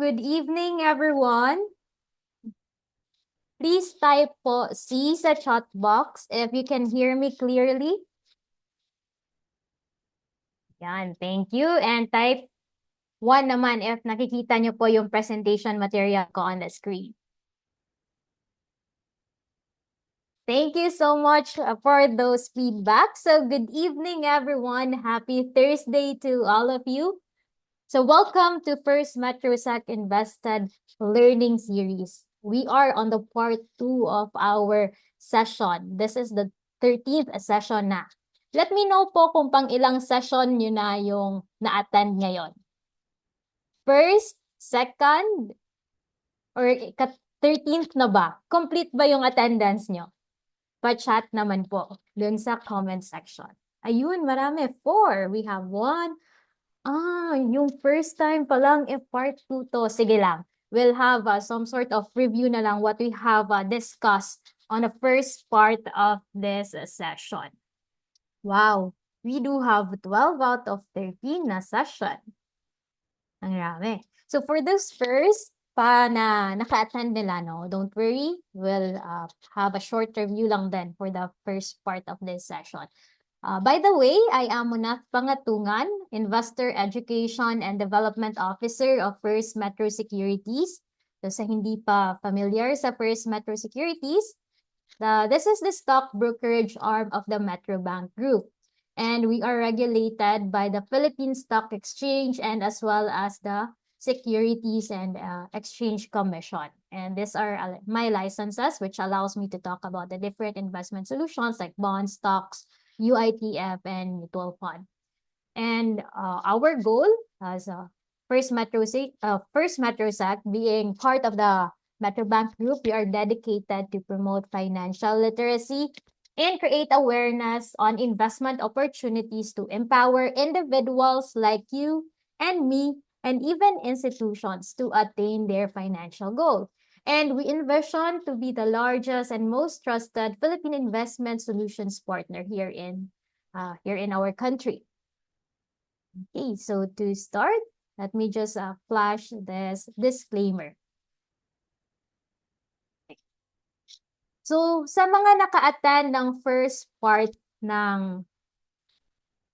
good evening everyone. Please type po C sa chat box if you can hear me clearly. Yan, thank you. And type 1 naman if nakikita nyo po yung presentation material ko on the screen. Thank you so much for those feedbacks. So good evening everyone. Happy Thursday to all of you. So welcome to First Metrosec Invested Learning Series. We are on the part 2 of our session. This is the 13th session na. Let me know po kung pang ilang session nyo na yung na-attend ngayon. First, second, or 13th na ba? Complete ba yung attendance nyo? Pa-chat naman po dun sa comment section. Ayun, marami. 4. We have 1. Yung first time pa lang part 2 to. Sige lang. We'll have some sort of review na lang what we have discussed on the first part of this session. Wow, we do have 12 out of 13 na session. Ang rami. So for this first, pa na naka-attend nila, no, don't worry. We'll have a short review lang then for the first part of this session. By the way, I am Munath Pangatungan, Investor Education and Development Officer of First Metro Securities. So sa hindi pa familiar sa First Metro Securities, this is the stock brokerage arm of the Metro Bank Group. And we are regulated by the Philippine Stock Exchange and as well as the Securities and Exchange Commission. And these are my licenses, which allows me to talk about the different investment solutions like bonds, stocks, UITF, and mutual fund. And our goal as First Metrosec being part of the Metro Bank Group, we are dedicated to promote financial literacy and create awareness on investment opportunities to empower individuals like you and me and even institutions to attain their financial goal. And we envision to be the largest and most trusted Philippine investment solutions partner here in our country. Okay, so to start, let me just flash this disclaimer. So, sa mga naka-attend ng first part ng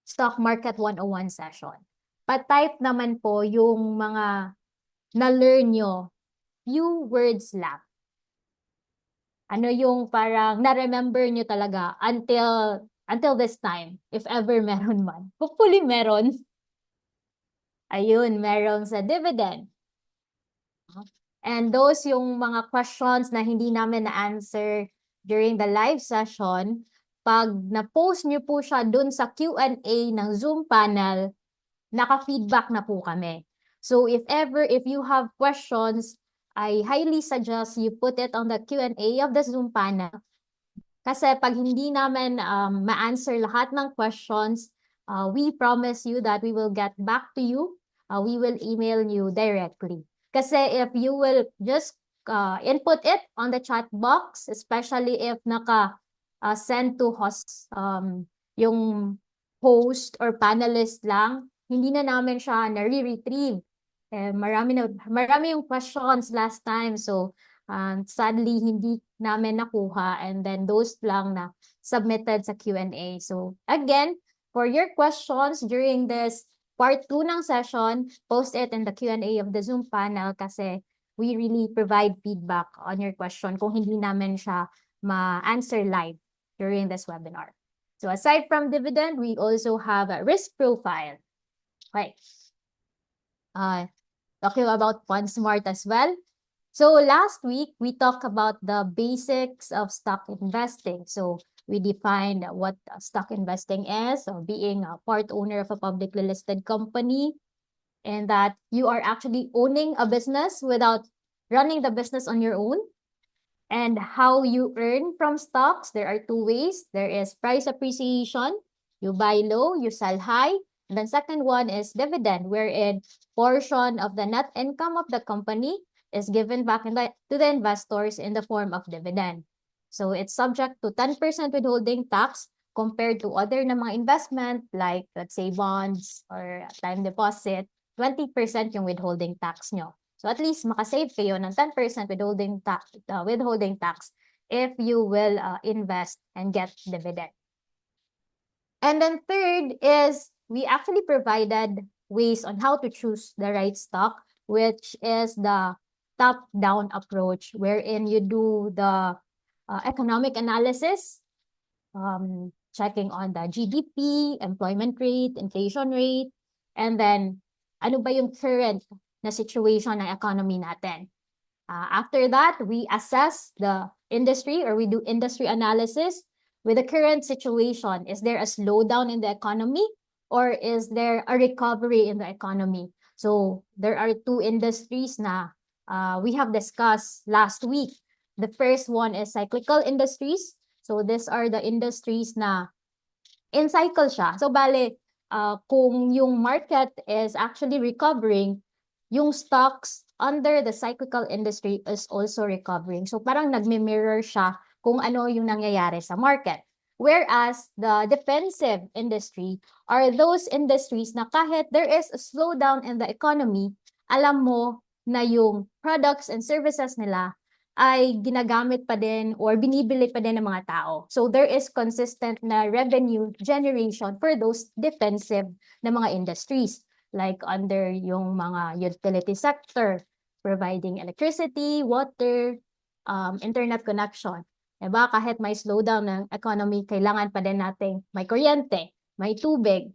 Stock Market 101 session, pa-type naman po yung mga na-learn nyo, few words lang. Ano yung parang na-remember nyo talaga until this time, if ever meron man. Hopefully meron. Ayun, meron sa dividend. And those yung mga questions na hindi namin na-answer during the live session, pag na-post nyo po siya dun sa Q&A ng Zoom panel, naka-feedback na po kami. So if you have questions, I highly suggest you put it on the Q&A of the Zoom panel. Kasi pag hindi namin ma-answer lahat ng questions, we promise you that we will get back to you. We will email you directly. Kasi if you will just input it on the chat box, especially if naka-send to host, yung host or panelist lang, hindi na namin siya na-retrieve. Marami yung questions last time. So, sadly, hindi namin nakuha. And then those lang na submitted sa Q&A. So, again, for your questions during this part 2 ng session, post it in the Q&A of the Zoom panel kasi we really provide feedback on your question kung hindi namin siya ma-answer live during this webinar. So aside from dividend, we also have a risk profile. Okay. Talking about FundSmart as well. So last week, we talked about the basics of stock investing. So we defined what stock investing is, so being a part owner of a publicly listed company, and that you are actually owning a business without running the business on your own. And how you earn from stocks, there are 2 ways. There is price appreciation. You buy low, you sell high. And then second one is dividend, wherein portion of the net income of the company is given back to the investors in the form of dividend. So it's subject to 10% withholding tax compared to other na mga investment like, let's say, bonds or time deposit, 20% yung withholding tax nyo. So at least makasave kayo ng 10% withholding tax if you will invest and get dividend. And then third is we actually provided ways on how to choose the right stock, which is the top-down approach, wherein you do the economic analysis, checking on the GDP, employment rate, inflation rate, and then ano ba yung current na situation ng economy natin. After that, we assess the industry, or we do industry analysis with the current situation. Is there a slowdown in the economy, or is there a recovery in the economy? So there are two industries na we have discussed last week. The first one is cyclical industries. So these are the industries na in cycle siya. So bale, kung yung market is actually recovering, yung stocks under the cyclical industry is also recovering. So parang nagme-mirror siya kung ano yung nangyayari sa market. Whereas the defensive industry are those industries na kahit there is a slowdown in the economy, alam mo na yung products and services nila ay ginagamit pa din or binibili pa din ng mga tao. So there is consistent na revenue generation for those defensive na mga industries, like under yung mga utility sector, providing electricity, water, internet connection. Diba? Kahit may slowdown ng economy, kailangan pa din natin may kuryente, may tubig,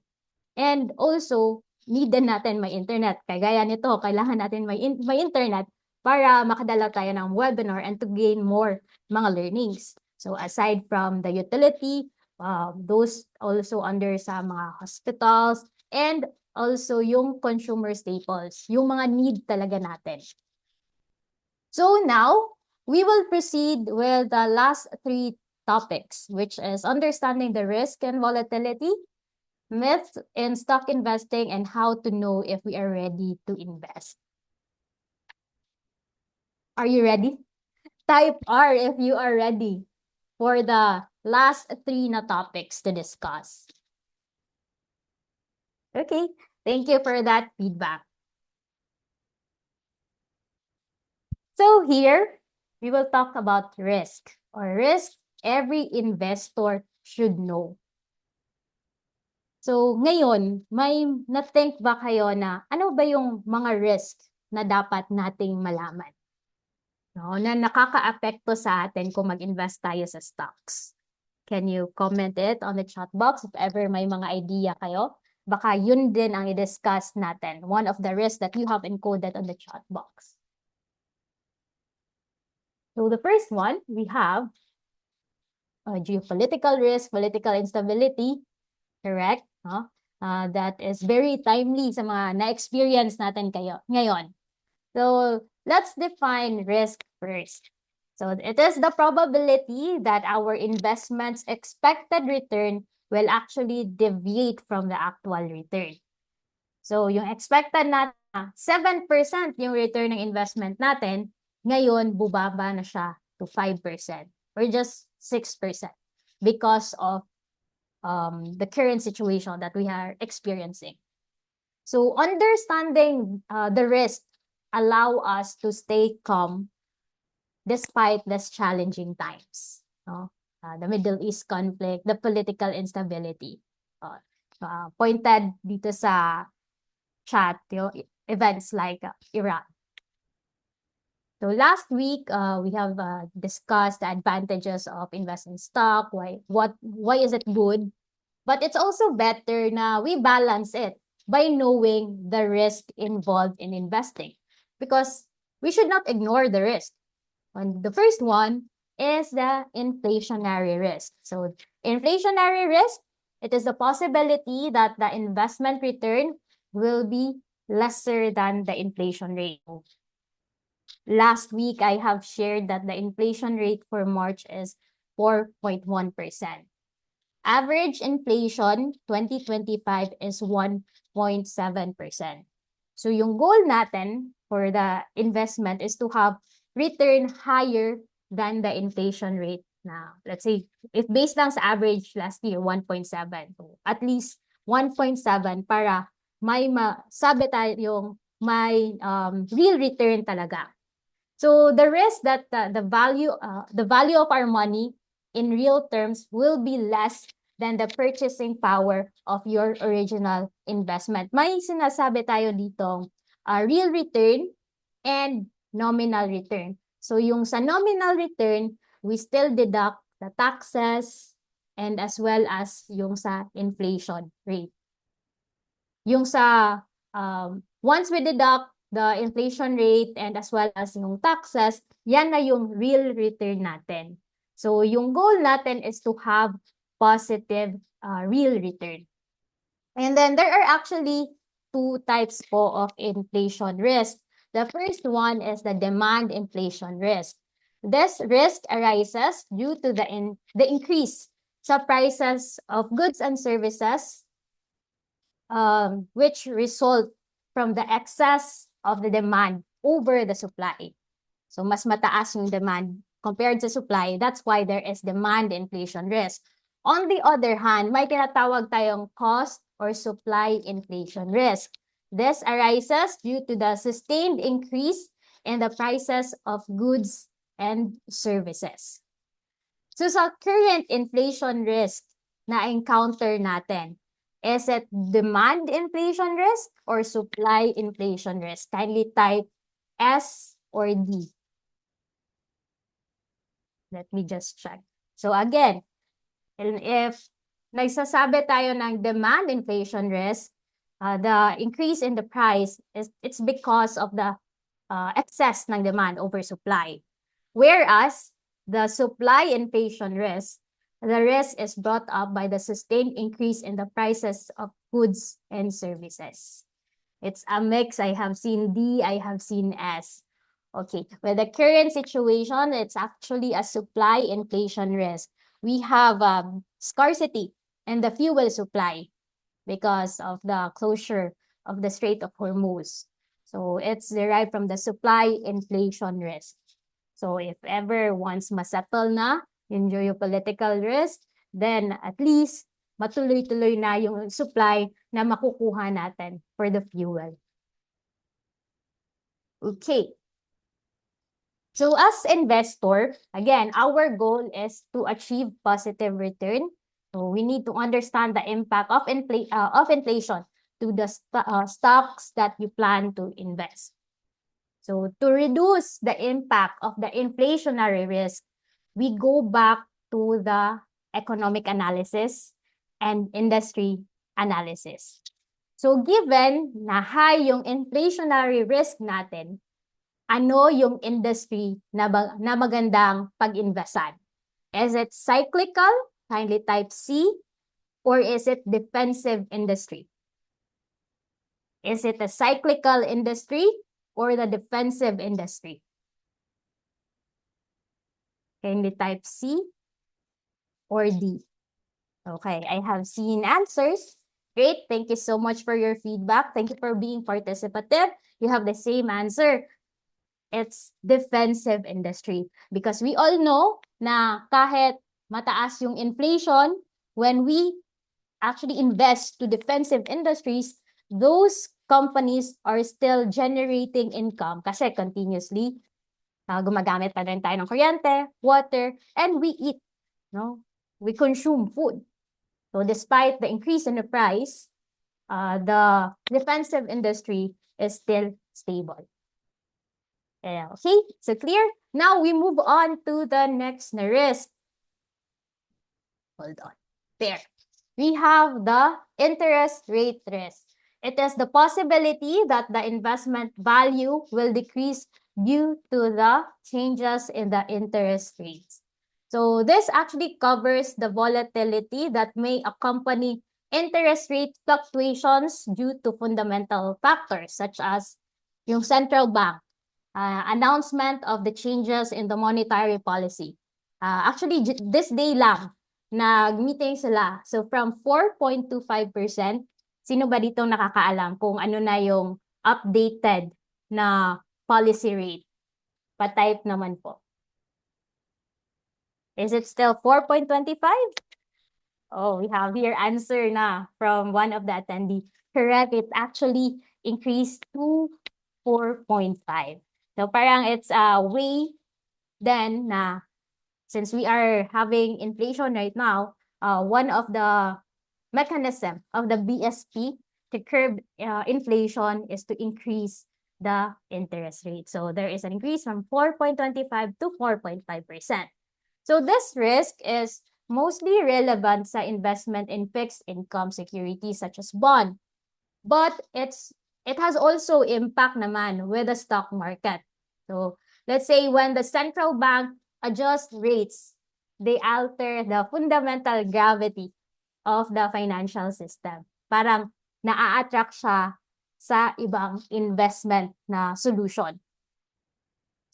and also need din natin may internet. Kagaya nito, kailangan natin may internet para makadala tayo ng webinar and to gain more mga learnings. So aside from the utility, those also under sa mga hospitals, and also yung consumer staples, yung mga need talaga natin. So now, we will proceed with the last three topics, which is understanding the risk and volatility, myths in stock investing, and how to know if we are ready to invest. Are you ready? Type R if you are ready for the last three na topics to discuss. Okay, thank you for that feedback. So here, we will talk about risk, or risk every investor should know. So ngayon, may na-think ba kayo na ano ba yung mga risk na dapat nating malaman? No, na nakaka-apekto sa atin kung mag-invest tayo sa stocks. Can you comment it on the chat box if ever may mga idea kayo? Baka yun din ang i-discuss natin, one of the risks that you have encoded on the chat box. So the first one, we have geopolitical risk, political instability, correct? No? That is very timely sa mga na-experience natin ngayon. So let's define risk first. So it is the probability that our investment's expected return will actually deviate from the actual return. So yung expected natin, 7% yung return ng investment natin, ngayon bubaba na siya to 5% or just 6% because of the current situation that we are experiencing. So understanding the risk allow us to stay calm despite these challenging times. No? The Middle East conflict, the political instability. Pointed dito sa chat, yung events like Iran. So last week, we have discussed the advantages of investing stock, why is it good? But it's also better na we balance it by knowing the risk involved in investing. Because we should not ignore the risk. And the first one is the inflationary risk. So inflationary risk, it is the possibility that the investment return will be lesser than the inflation rate. Last week, I have shared that the inflation rate for March is 4.1%. Average inflation 2025 is 1.7%. So yung goal natin for the investment is to have return higher than the inflation rate na, let's say, if based lang sa average last year, 1.7. So at least 1.7 para may masabi tayong may real return talaga. So the risk that the value of our money in real terms will be less than the purchasing power of your original investment. May sinasabi tayo dito, real return and nominal return. So yung sa nominal return, we still deduct the taxes and as well as yung sa inflation rate. Yung sa once we deduct the inflation rate and as well as yung taxes, yan na yung real return natin. So yung goal natin is to have positive real return. And then there are actually two types po of inflation risk. The first one is the demand inflation risk. This risk arises due to the increase sa prices of goods and services, which result from the excess of the demand over the supply. So mas mataas yung demand compared sa supply. That's why there is demand inflation risk. On the other hand, may tinatawag tayong cost or supply inflation risk. This arises due to the sustained increase in the prices of goods and services. So sa current inflation risk na encounter natin, is it demand inflation risk or supply inflation risk? Kindly type S or D. Let me just check. So again, if nagsasabi tayo ng demand inflation risk, the increase in the price it's because of the excess ng demand over supply. Whereas the supply inflation risk, the risk is brought up by the sustained increase in the prices of goods and services. It's a mix. I have seen D, I have seen S. Okay, with the current situation, it's actually a supply inflation risk. We have scarcity in the fuel supply because of the closure of the Strait of Hormuz. So it's derived from the supply inflation risk. So if ever once masettle na yung geopolitical risk, then at least matuloy-tuloy na yung supply na makukuha natin for the fuel. Okay. So as investor, again, our goal is to achieve positive return. So we need to understand the impact of inflation to the stocks that you plan to invest. So to reduce the impact of the inflationary risk, we go back to the economic analysis and industry analysis. So given na high yung inflationary risk natin, ano yung industry na magandang pag-investan? Is it cyclical? Kindly type C. Or is it defensive industry? Is it a cyclical industry or the defensive industry? Kindly type C or D. Okay, I have seen answers. Great, thank you so much for your feedback. Thank you for being participative. You have the same answer. It's defensive industry. Because we all know na kahit mataas yung inflation, when we actually invest to defensive industries, those companies are still generating income kasi continuously gumagamit pa rin tayo ng kuryente, water, and we eat, no? We consume food. So despite the increase in the price, the defensive industry is still stable. Okay, so clear? Now we move on to the next na risk. Hold on. There. We have the interest rate risk. It is the possibility that the investment value will decrease due to the changes in the interest rates. So this actually covers the volatility that may accompany interest rate fluctuations due to fundamental factors such as yung central bank announcement of the changes in the monetary policy. Actually, this day lang, nag-meeting sila. So from 4.25%, sino ba dito nakakaalam kung ano na yung updated na policy rate? Pa-type naman po. Is it still 4.25? Oh, we have here answer na from one of the attendees. Correct, it actually increased to 4.5. So parang it's a way then na since we are having inflation right now, one of the mechanism of the BSP to curb inflation is to increase the interest rate. So there is an increase from 4.25 to 4.5%. So this risk is mostly relevant sa investment in fixed income securities such as bond. But it has also impact naman with the stock market. So let's say when the central bank adjusts rates, they alter the fundamental gravity of the financial system. Parang naa-attract siya sa ibang investment na solution.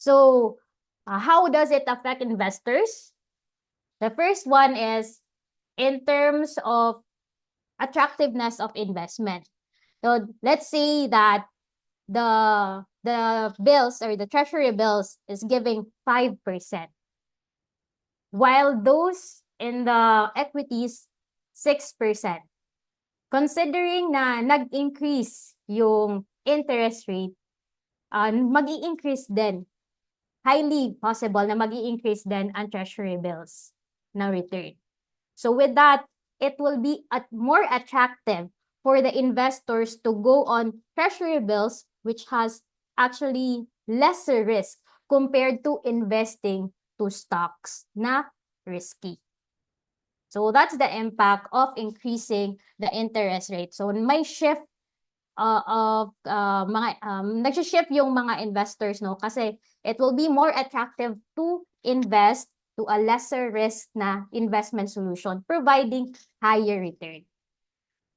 So, how does it affect investors? The first one is in terms of attractiveness of investment. So, let's say that the bills or the treasury bills is giving 5%, while those in the equities 6%. Considering na nag-increase yung interest rate, mag-i-increase din. Highly possible na mag-i-increase din ang treasury bills na return. So with that, it will be more attractive for the investors to go on treasury bills, which has actually lesser risk compared to investing to stocks na risky. So that's the impact of increasing the interest rate. So may shift of nag-shift yung mga investors, no, kasi it will be more attractive to invest to a lesser risk na investment solution providing higher return.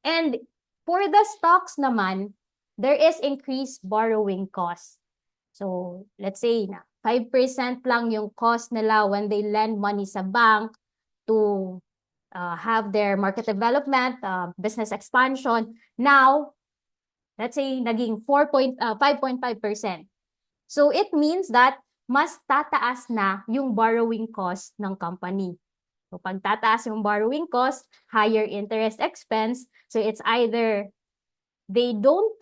And for the stocks naman, there is increased borrowing cost. So let's say na 5% lang yung cost nila when they lend money sa bank to have their market development, business expansion. Now, let's say naging 5.5%. So it means that mas tataas na yung borrowing cost ng company. So pag tataas yung borrowing cost, higher interest expense. So it's either they don't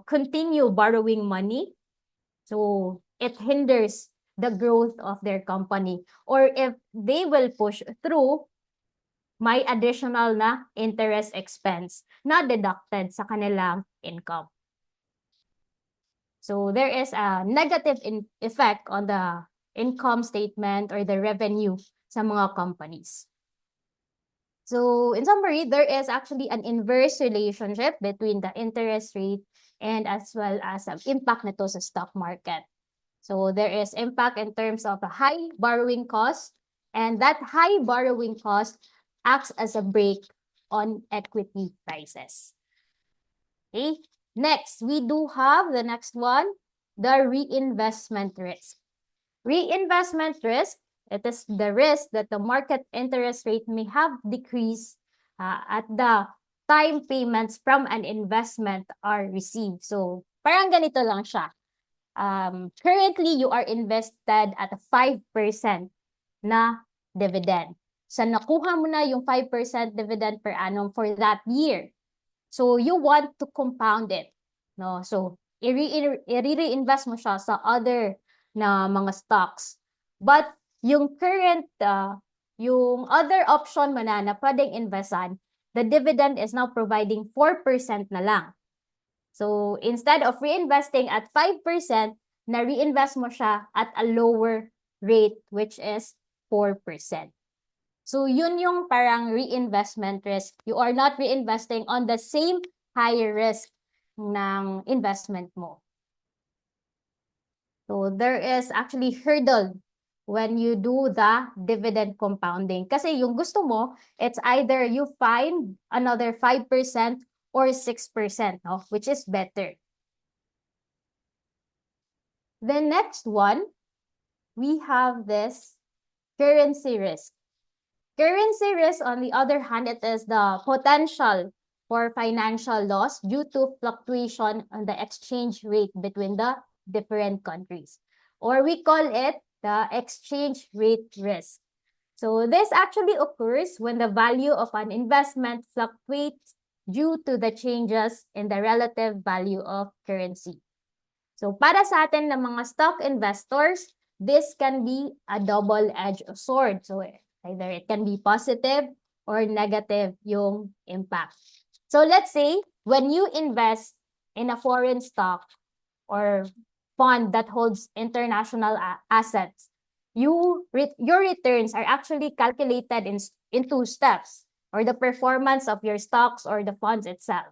continue borrowing money. So it hinders the growth of their company. Or if they will push through, may additional na interest expense na deducted sa kanilang income. So there is a negative effect on the income statement or the revenue sa mga companies. So in summary, there is actually an inverse relationship between the interest rate and as well as ang impact nito sa stock market. So there is impact in terms of a high borrowing cost, and that high borrowing cost acts as a brake on equity prices. Okay, next, we do have the next one, the reinvestment risk. Reinvestment risk, it is the risk that the market interest rate may have decreased at the time payments from an investment are received. So, parang ganito lang siya. Currently, you are invested at a 5% na dividend. So, nakuha mo na yung 5% dividend per annum for that year. So, you want to compound it. No? So, i-reinvest mo siya sa other na mga stocks. But, yung current, yung other option mo na pwedeng investan, the dividend is now providing 4% na lang. So, instead of reinvesting at 5%, na-reinvest mo siya at a lower rate, which is 4%. So, yun yung parang reinvestment risk. You are not reinvesting on the same higher risk ng investment mo. So, there is actually hurdle when you do the dividend compounding. Kasi yung gusto mo, it's either you find another 5% or 6%, no? Which is better. The next one, we have this currency risk. Currency risk, on the other hand, it is the potential for financial loss due to fluctuation on the exchange rate between the different countries. Or we call it the exchange rate risk. So this actually occurs when the value of an investment fluctuates due to the changes in the relative value of currency. So para sa atin ng mga stock investors, this can be a double-edged sword. So either it can be positive or negative yung impact. So let's say when you invest in a foreign stock or fund that holds international assets, your returns are actually calculated in two steps, or the performance of your stocks or the funds itself.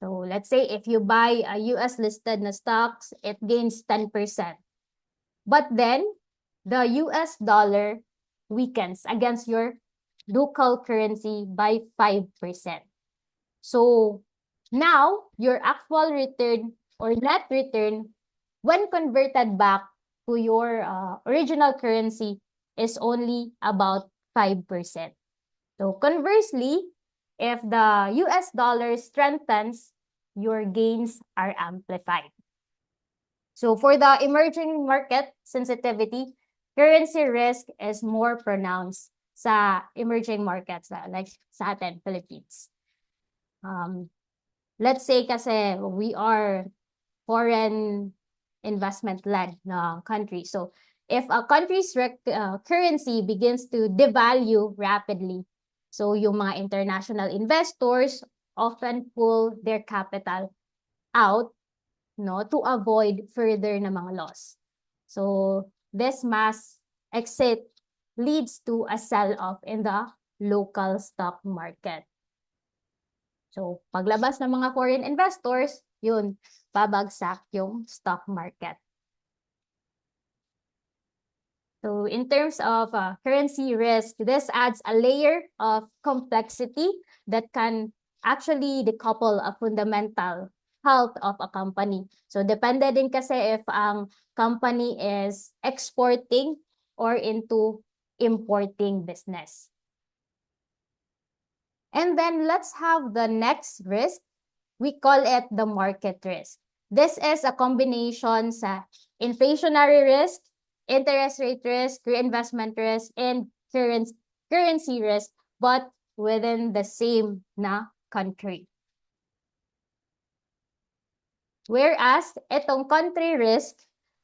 So let's say if you buy a US listed na stocks, it gains 10%. But then the US dollar weakens against your local currency by 5%. So now your actual return or net return when converted back to your original currency is only about 5%. So conversely, if the US dollar strengthens, your gains are amplified. So for the emerging market sensitivity, currency risk is more pronounced sa emerging markets like sa atin, Philippines. Let's say kasi we are foreign investment-led na country. So if a country's currency begins to devalue rapidly, so yung mga international investors often pull their capital out, no, to avoid further na mga loss. So this mass exit leads to a sell-off in the local stock market. So paglabas ng mga foreign investors, yun, babagsak yung stock market. So in terms of currency risk, this adds a layer of complexity that can actually decouple a fundamental health of a company. So depende din kasi if ang company is exporting or into importing business. And then let's have the next risk. We call it the market risk. This is a combination sa inflationary risk, interest rate risk, reinvestment risk, and currency risk, but within the same na country. Whereas, itong country risk,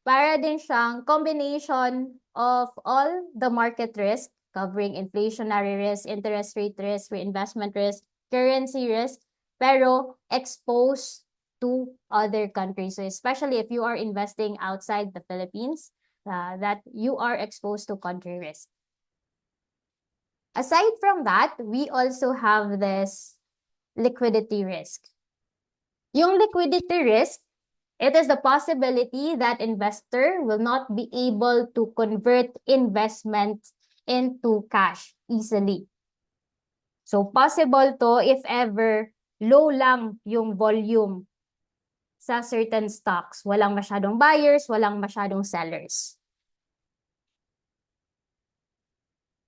para din siyang combination of all the market risk, covering inflationary risk, interest rate risk, reinvestment risk, currency risk, pero exposed to other countries. So especially if you are investing outside the Philippines, that you are exposed to country risk. Aside from that, we also have this liquidity risk. Yung liquidity risk, it is the possibility that investor will not be able to convert investment into cash easily. So possible to if ever low lang yung volume sa certain stocks. Walang masyadong buyers, walang masyadong sellers.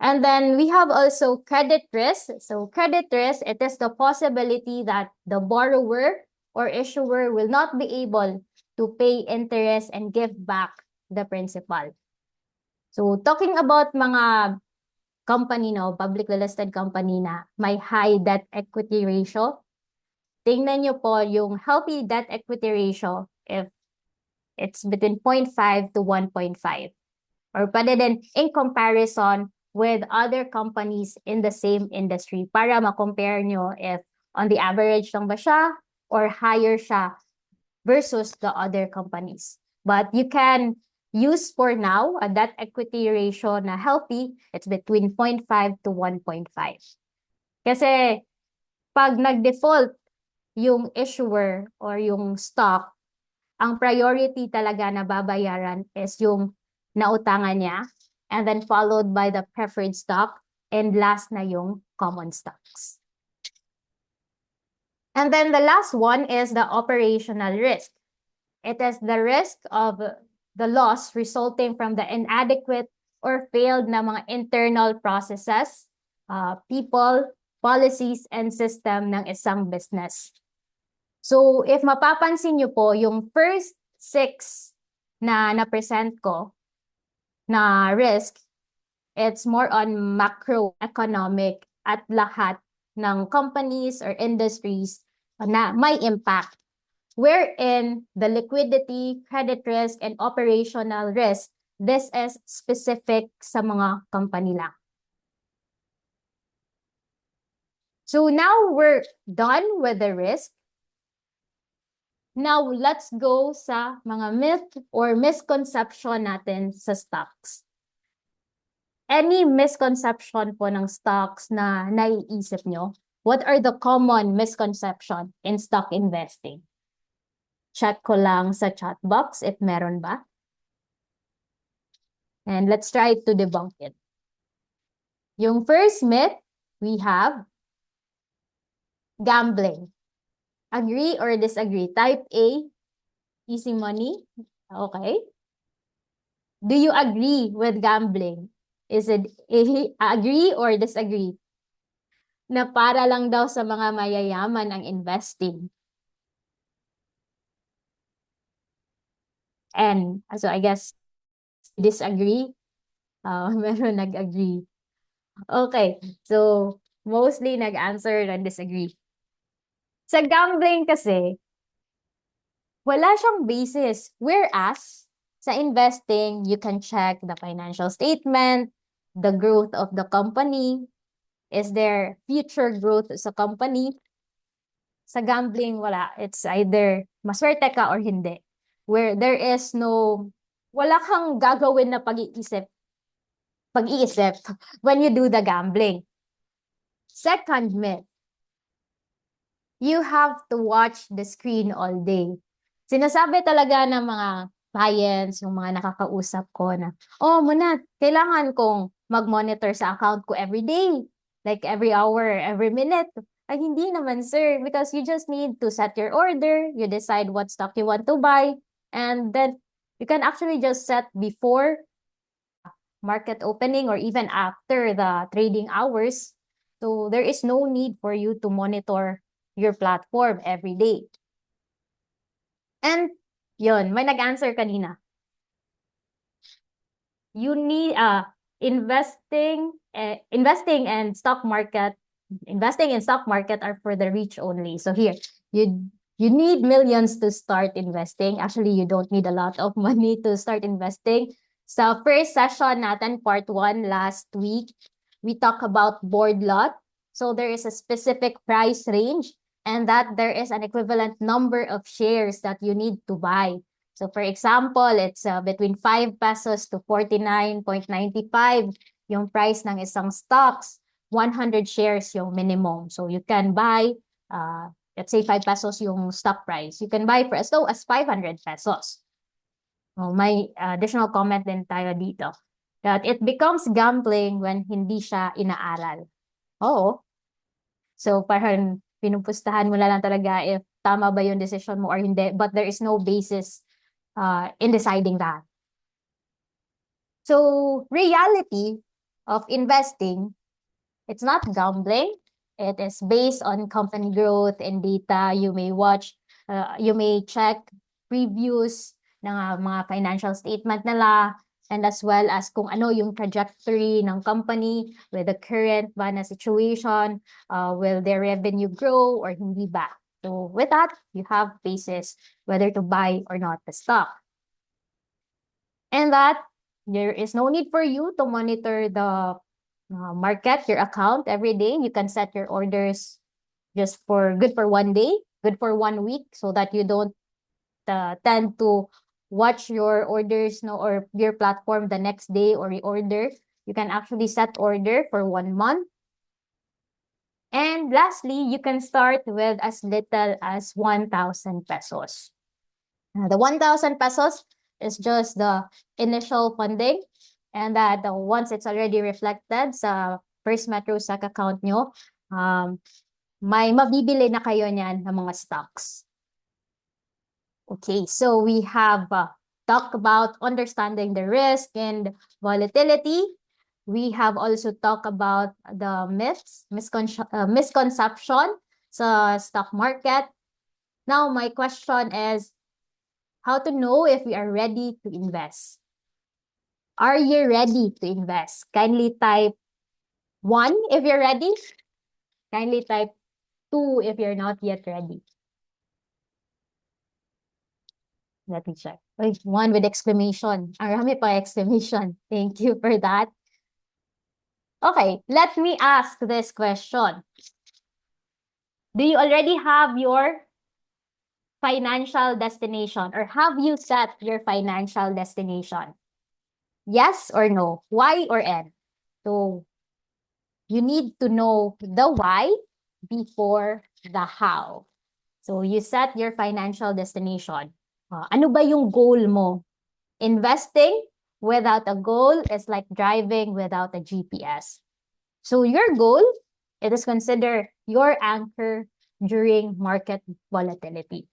And then we have also credit risk. So credit risk, it is the possibility that the borrower or issuer will not be able to pay interest and give back the principal. So talking about mga company, no, publicly listed company na may high debt equity ratio, tingnan nyo po yung healthy debt equity ratio if it's between 0.5 to 1.5. Or pwede din in comparison with other companies in the same industry para ma-compare nyo if on the average lang ba siya or higher siya versus the other companies. But you can use for now a debt equity ratio na healthy, it's between 0.5 to 1.5. Kasi pag nag-default yung issuer or yung stock, ang priority talaga na babayaran is yung nautangan niya, and then followed by the preferred stock, and last na yung common stocks. And then the last one is the operational risk. It is the risk of the loss resulting from the inadequate or failed na mga internal processes, people, policies, and system ng isang business. So if mapapansin nyo po, yung first 6 na na-present ko na risk, it's more on macroeconomic at lahat ng companies or industries na may impact wherein the liquidity, credit risk, and operational risk, this is specific sa mga company lang. So now we're done with the risk. Now let's go sa mga myth or misconception natin sa stocks. Any misconception po ng stocks na naiisip nyo? What are the common misconception in stock investing? Check ko lang sa chat box if meron ba. And let's try to debunk it. Yung first myth, we have gambling. Agree or disagree? Type A, easy money. Okay. Do you agree with gambling? Is it agree or disagree? Na para lang daw sa mga mayayaman ang investing. And so I guess disagree. Meron nag-agree. Okay. So mostly nag-answer and disagree. Sa gambling kasi, wala siyang basis. Whereas, sa investing, you can check the financial statement, the growth of the company, is there future growth sa company? Sa gambling, wala. It's either maswerte ka or hindi. Where there is no, wala kang gagawin na pag-iisip when you do the gambling. Second myth, you have to watch the screen all day. Sinasabi talaga ng mga clients, yung mga nakakausap ko na, oh, muna, kailangan kong mag-monitor sa account ko every day. Like every hour, every minute. Ay, hindi naman, sir. Because you just need to set your order. You decide what stock you want to buy. And then you can actually just set before market opening or even after the trading hours. So there is no need for you to monitor your platform every day. And yun, may nag-answer kanina. You need investing and stock market, investing in stock market are for the rich only. So here, you need millions to start investing. Actually, you don't need a lot of money to start investing. Sa first session natin, part 1 last week, we talk about board lot. So there is a specific price range and that there is an equivalent number of shares that you need to buy. So for example, it's between 5 pesos to 49.95 yung price ng isang stocks. 100 shares yung minimum. So you can buy, let's say 5 pesos yung stock price. You can buy for as low as 500 pesos. Oh, may additional comment din tayo dito. That it becomes gambling when hindi siya inaaral. Oo. So parang pinupustahan mo na lang talaga if tama ba yung decision mo or hindi. But there is no basis in deciding that. So reality of investing, it's not gambling. It is based on company growth and data. You may watch, you may check previews ng mga financial statement nila and as well as kung ano yung trajectory ng company with the current ba na situation, will their revenue grow or hindi ba? So with that, you have basis whether to buy or not the stock. And that there is no need for you to monitor the market, your account every day. You can set your orders just for good for 1 day, good for 1 week, so that you don't tend to watch your orders or your platform the next day or reorder. You can actually set order for 1 month. And lastly, you can start with as little as 1,000 pesos. The 1,000 pesos is just the initial funding and that once it's already reflected sa First Metro SEC account nyo, may mabibili na kayo niyan ng mga stocks. Okay, so we have talked about understanding the risk and volatility. We have also talked about the myths, misconception sa stock market. Now, my question is, how to know if we are ready to invest? Are you ready to invest? Kindly type 1 if you're ready. Kindly type 2 if you're not yet ready. Let me check. Wait, one with exclamation. Arami pa exclamation. Thank you for that. Okay, let me ask this question. Do you already have your financial destination or have you set your financial destination? Yes or no? Why or N? So you need to know the why before the how. So you set your financial destination. Ano ba yung goal mo? Investing without a goal is like driving without a GPS. So your goal, it is considered your anchor during market volatility.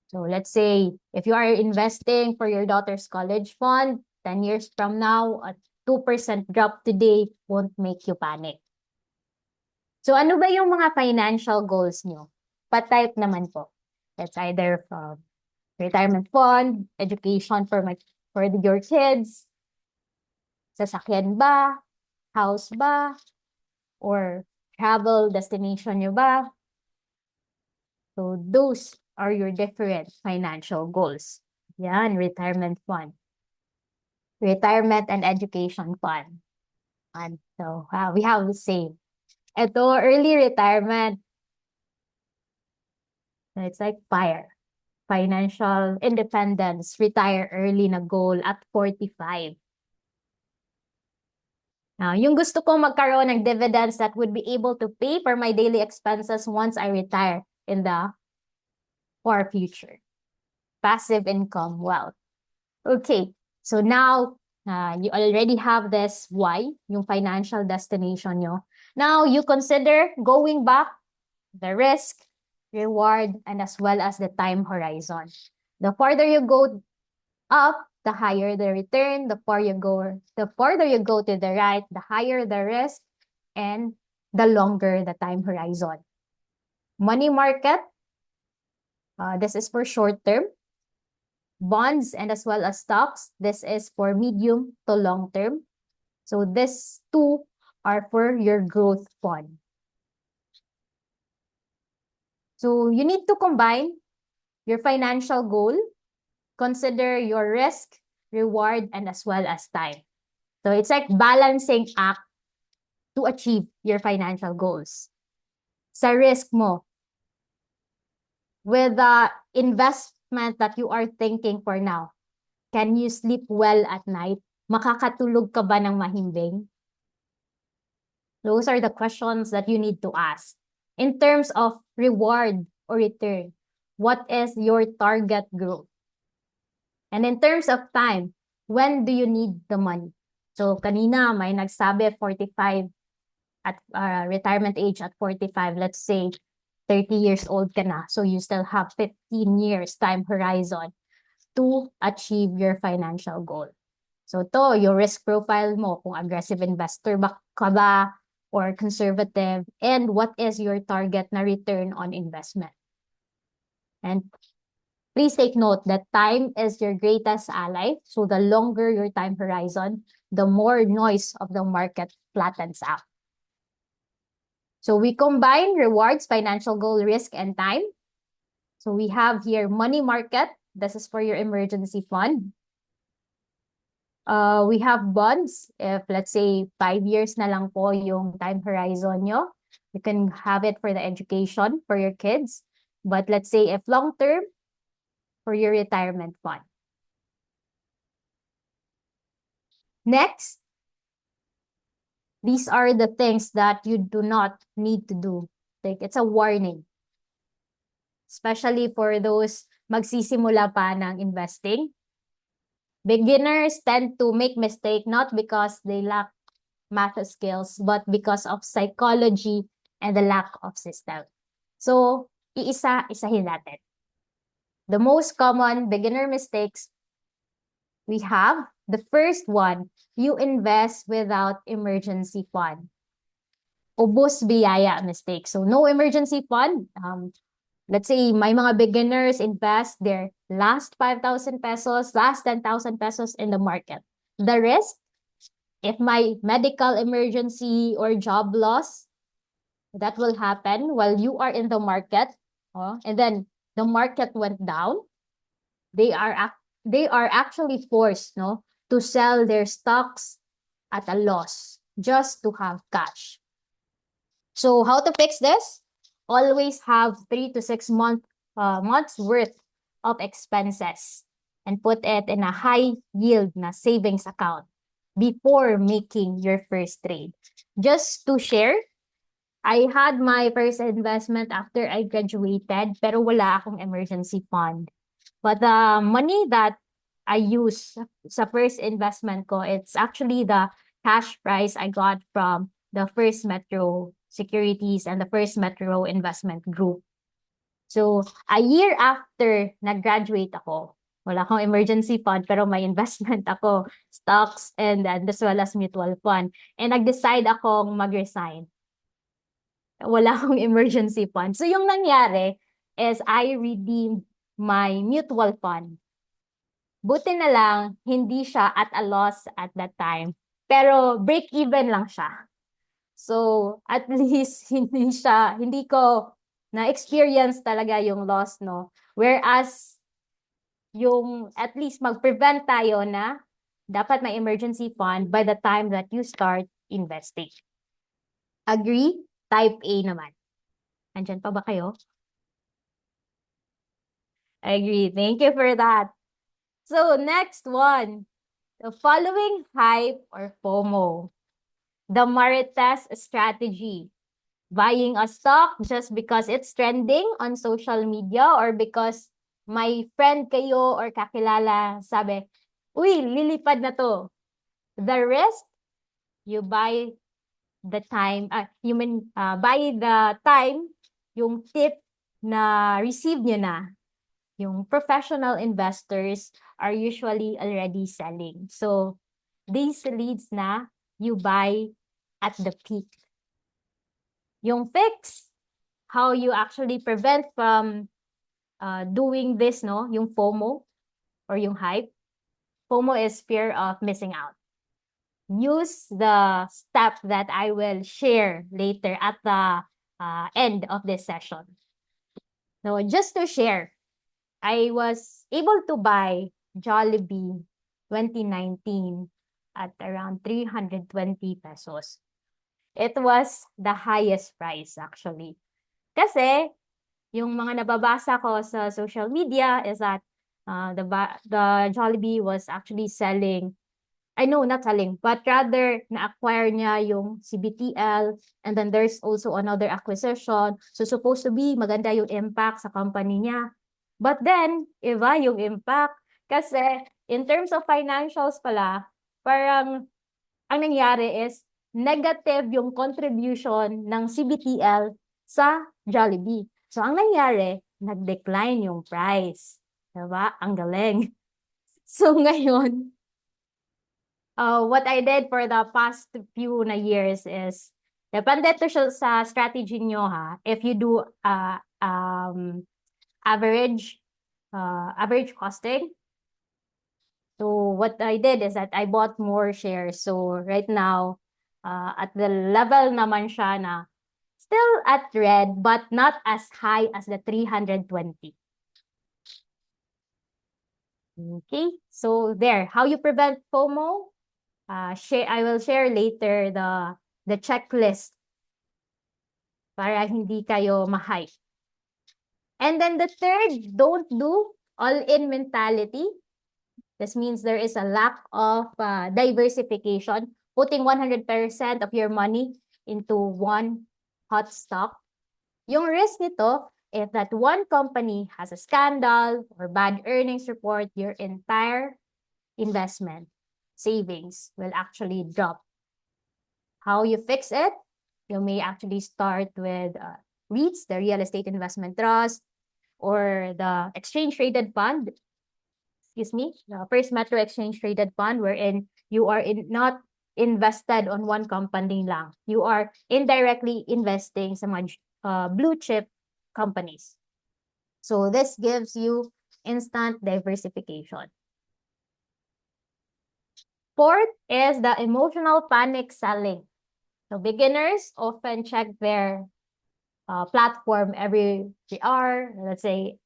So let's say if you are investing for your daughter's college fund, 10 years from now, a 2% drop today won't make you panic. So ano ba yung mga financial goals nyo? Pa-type naman po. It's either from retirement fund, education for your kids, sasakyan ba, house ba, or travel destination nyo ba? So those are your different financial goals. Yan, retirement fund. Retirement and education fund. And so we have the same. Ito, early retirement. It's like FIRE. Financial independence. Retire early na goal at 45. Now, yung gusto kong magkaroon ng dividends that would be able to pay for my daily expenses once I retire in the far future. Passive income wealth. Okay, so now you already have this why, yung financial destination nyo. Now, you consider going back the risk, reward, and as well as the time horizon. The farther you go up, the higher the return. The farther you go to the right, the higher the risk, and the longer the time horizon. Money market, this is for short term. Bonds and as well as stocks, this is for medium to long term. So these two are for your growth fund. So you need to combine your financial goal, consider your risk, reward, and as well as time. So it's like balancing act to achieve your financial goals. Sa risk mo, with the investment that you are thinking for now, can you sleep well at night? Makakatulog ka ba ng mahimbing? Those are the questions that you need to ask. In terms of reward or return, what is your target growth? And in terms of time, when do you need the money? So kanina may nagsabi 45 at retirement age at 45, let's say 30 years old ka na. So you still have 15 years time horizon to achieve your financial goal. So to, your risk profile mo, kung aggressive investor ba ka ba or conservative, and what is your target na return on investment. And please take note that time is your greatest ally. So the longer your time horizon, the more noise of the market flattens out. So we combine rewards, financial goal, risk, and time. So we have here money market. This is for your emergency fund. We have bonds. If let's say 5 years na lang po yung time horizon nyo, you can have it for the education for your kids. But let's say if long term, for your retirement fund. Next, these are the things that you do not need to do. Like it's a warning. Especially for those magsisimula pa ng investing. Beginners tend to make mistake not because they lack math skills, but because of psychology and the lack of system. So, iisa-isahin natin. The most common beginner mistakes we have, the first one, you invest without emergency fund. Ubos biyaya mistake. So, no emergency fund. Let's say may mga beginners invest their last 5,000 pesos, last 10,000 pesos in the market. The risk, if my medical emergency or job loss, that will happen while you are in the market. And then the market went down. they are actually forced, no, to sell their stocks at a loss just to have cash. So how to fix this? Always have 3 to 6 months worth of expenses and put it in a high yield na savings account before making your first trade. Just to share, I had my first investment after I graduated, pero wala akong emergency fund. But the money that I use sa first investment ko, it's actually the cash price I got from the First Metro Securities and the First Metro Investment Group. So, a year after nag-graduate ako, wala akong emergency fund, pero may investment ako, stocks, and as well as mutual fund. And nag-decide akong mag-resign. Wala akong emergency fund. So, yung nangyari is I redeemed my mutual fund. Buti na lang, hindi siya at a loss at that time. Pero break even lang siya. So, at least hindi ko na-experience talaga yung loss, no? Whereas, yung at least mag-prevent tayo na dapat may emergency fund by the time that you start investing. Agree? Type A naman. Andyan pa ba kayo? I agree. Thank you for that. So, next one. The following hype or FOMO. The Marites strategy. Buying a stock just because it's trending on social media or because my friend kayo or kakilala sabi, uy, lilipad na to. The rest, you buy the time, buy the time, yung tip na receive nyo na. Yung professional investors are usually already selling. So, this leads na you buy at the peak. Yung fix, how you actually prevent from doing this, no? Yung FOMO or yung hype. FOMO is fear of missing out. Use the step that I will share later at the end of this session. So, just to share, I was able to buy Jollibee 2019 at around 320 pesos. It was the highest price actually. Kasi yung mga nababasa ko sa social media is that the Jollibee was actually selling, I know not selling, but rather na-acquire niya yung CBTL and then there's also another acquisition. So supposed to be maganda yung impact sa company niya. But then, iba yung impact. Kasi in terms of financials pala, parang ang nangyari is negative yung contribution ng CBTL sa Jollibee. So, ang nangyari, nag-decline yung price. Diba? Ang galing. So, ngayon, what I did for the past few na years is, depende to siya sa strategy nyo ha. If you do average costing, so what I did is that I bought more shares. So right now, at the level naman siya na still at red, but not as high as the 320. Okay, so there, how you prevent FOMO? I will share later the checklist para hindi kayo ma-hype. And then the third, don't do all-in mentality. This means there is a lack of diversification, putting 100% of your money into one hot stock. Yung risk nito, if that one company has a scandal or bad earnings report, your entire investment savings will actually drop. How you fix it? You may actually start with REITs, the Real Estate Investment Trust, or the exchange traded fund, the First Metro Exchange Traded Fund, wherein you are not invested on one company lang. You are indirectly investing sa mga blue chip companies. So this gives you instant diversification. Fourth is the emotional panic selling. So beginners often check their platform every hour, let's say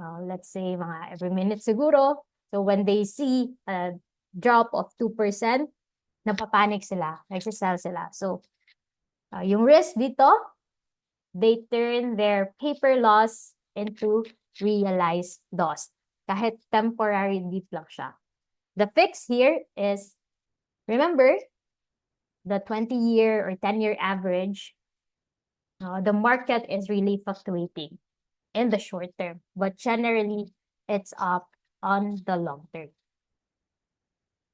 Let's say mga every minute siguro. So when they see a drop of 2%, napapanic sila, nagsisell sila. So yung risk dito, they turn their paper loss into realized loss. Kahit temporary dip lang siya. The fix here is, remember, the 20-year or 10-year average, the market is really fluctuating in the short term, but generally it's up on the long term.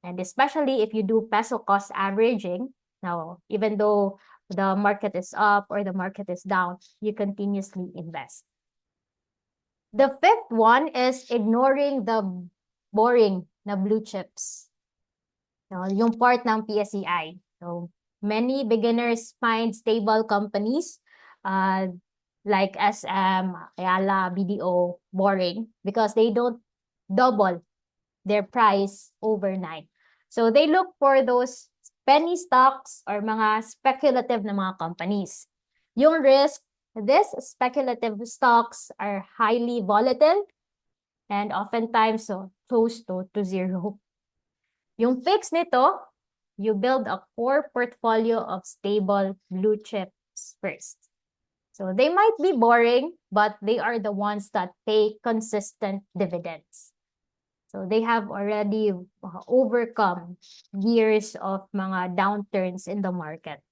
And especially if you do peso cost averaging, now, even though the market is up or the market is down, you continuously invest. The fifth one is ignoring the boring na blue chips. Yung part ng PSEI. So, many beginners find stable companies like SM, Ayala, BDO boring because they don't double their price overnight. So, they look for those penny stocks or mga speculative na mga companies. Yung risk, these speculative stocks are highly volatile and oftentimes close to zero. Yung fix nito, you build a core portfolio of stable blue chips first. So they might be boring, but they are the ones that pay consistent dividends. So they have already overcome years of mga downturns in the market.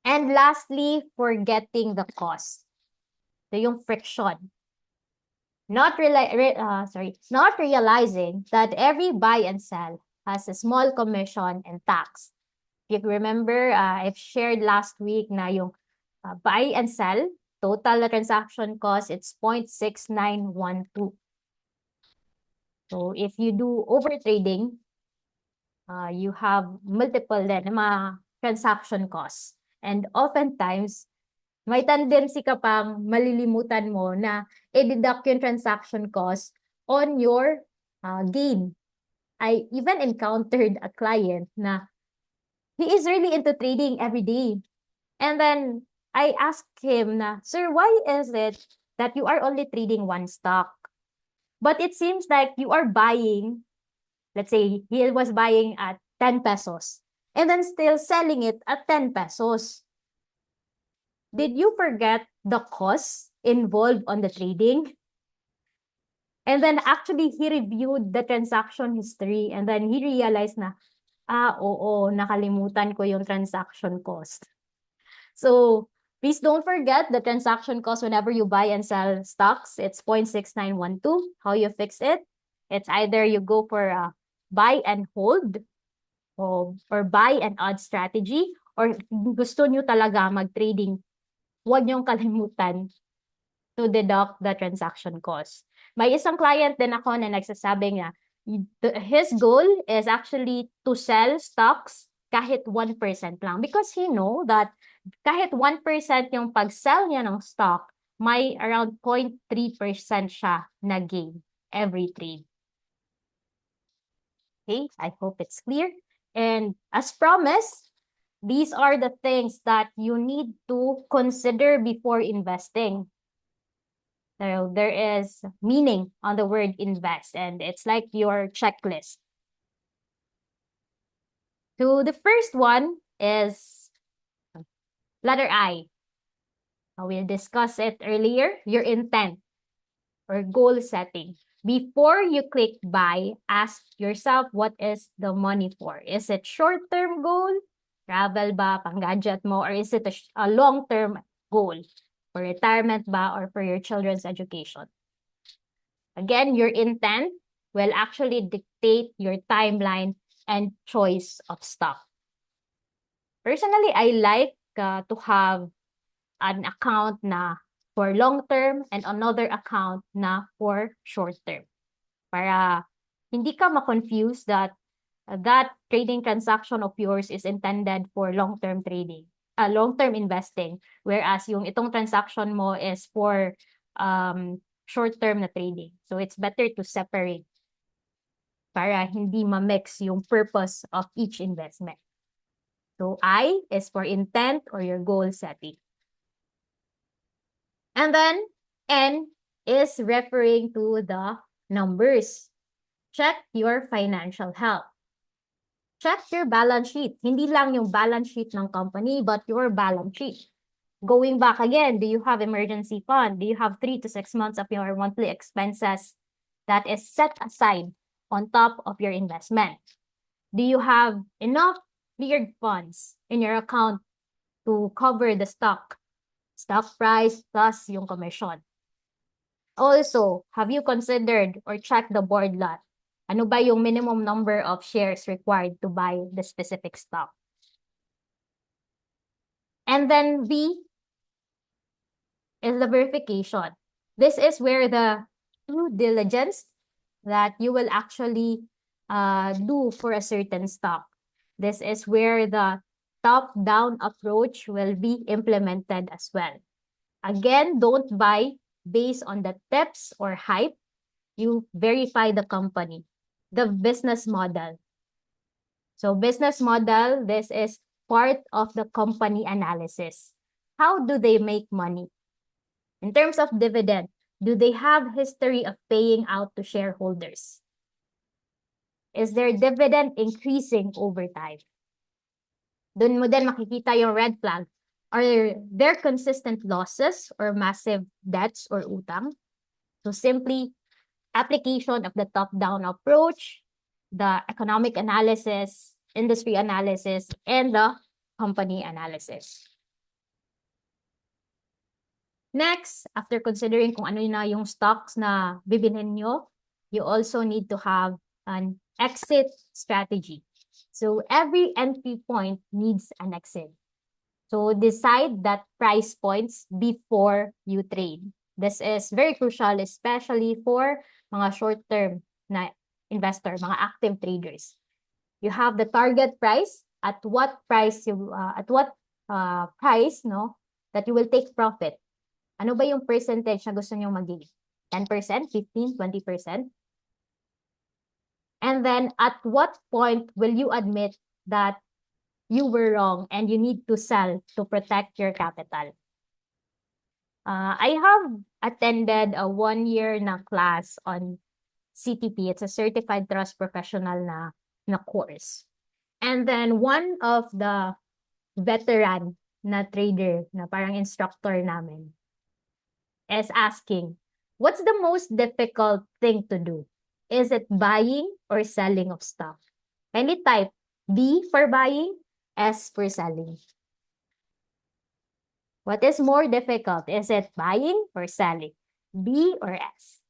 And lastly, forgetting the cost. So yung friction. Not realizing that every buy and sell has a small commission and tax. If you remember, I've shared last week na yung buy and sell, total transaction cost, it's 0.6912. So if you do overtrading, you have multiple then mga transaction costs. And oftentimes, may tendency ka pang malilimutan mo na i-deduct yung transaction cost on your gain. I even encountered a client na he is really into trading every day. And then I asked him na, "Sir, why is it that you are only trading one stock? But it seems like you are buying, let's say he was buying at 10 pesos and then still selling it at 10 pesos. Did you forget the cost involved on the trading?" And then actually he reviewed the transaction history and then he realized na, oo, nakalimutan ko yung transaction cost. So please don't forget the transaction cost whenever you buy and sell stocks. It's 0.6912. How you fix it? It's either you go for a buy and hold or buy and add strategy, or gusto nyo talaga mag-trading, huwag nyong kalimutan to deduct the transaction cost. May isang client din ako na nagsasabi niya, his goal is actually to sell stocks kahit 1% lang because he know that kahit 1% yung pag-sell niya ng stock, may around 0.3% siya na gain every trade. Okay, I hope it's clear. And as promised, these are the things that you need to consider before investing. So there is meaning on the word invest, and it's like your checklist. So the first one is letter I. We'll discuss it earlier, your intent or goal setting. Before you click buy, ask yourself, what is the money for? Is it short-term goal? Travel ba, pang-gadget mo? Or is it a long-term goal? For retirement ba or for your children's education? Again, your intent will actually dictate your timeline and choice of stock. Personally, I like to have an account na for long-term and another account na for short-term. Para hindi ka ma-confuse that that trading transaction of yours is intended for long-term trading, long-term investing, whereas yung itong transaction mo is for short-term na trading. So it's better to separate para hindi ma-mix yung purpose of each investment. So I is for intent or your goal setting. And then N is referring to the numbers. Check your financial health. Check your balance sheet. Hindi lang yung balance sheet ng company, but your balance sheet. Going back again, do you have emergency fund? Do you have 3 to 6 months of your monthly expenses that is set aside on top of your investment? Do you have enough cleared funds in your account to cover the stock price plus yung commission? Also, have you considered or checked the board lot? Ano ba yung minimum number of shares required to buy the specific stock? And then V is the verification. This is where the due diligence that you will actually do for a certain stock. This is where the top-down approach will be implemented as well. Again, don't buy based on the tips or hype. You verify the company, the business model. So business model, this is part of the company analysis. How do they make money? In terms of dividend, do they have history of paying out to shareholders? Is their dividend increasing over time? Doon mo din makikita yung red flag. Are there consistent losses or massive debts or utang? So simply application of the top-down approach, the economic analysis, industry analysis, and the company analysis. Next, after considering kung ano na yung stocks na bibilhin nyo, you also need to have an exit strategy. So every entry point needs an exit. So decide that price points before you trade. This is very crucial, especially for mga short-term na investor, mga active traders. You have the target price, at what price that you will take profit. Ano ba yung percentage na gusto nyo mag-gain? 10%, 15, 20%? And then at what point will you admit that you were wrong and you need to sell to protect your capital? I have attended a 1-year na class on CTP. It's a Certified Trust Professional na course. And then one of the veteran na trader na parang instructor namin is asking, what's the most difficult thing to do? Is it buying or selling of stock? Kindly type B for buying, S for selling. What is more difficult? Is it buying or selling? B or S?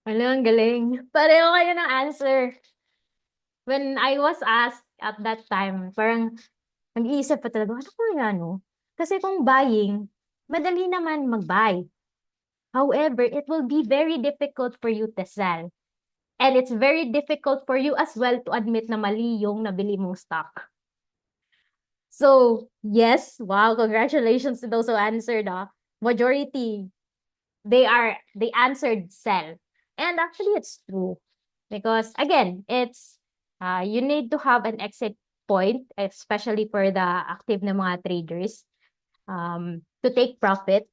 Wala, ang galing. Pareho kayo ng answer. When I was asked at that time, parang nag-iisip pa talaga, ano kaya no? Kasi kung buying, madali naman mag-buy. However, it will be very difficult for you to sell. And it's very difficult for you as well to admit na mali yung nabili mong stock. So, yes, wow, congratulations to those who answered. Majority, they answered sell. And actually, it's true. Because, again, it's, you need to have an exit point, especially for the active na mga traders, to take profit.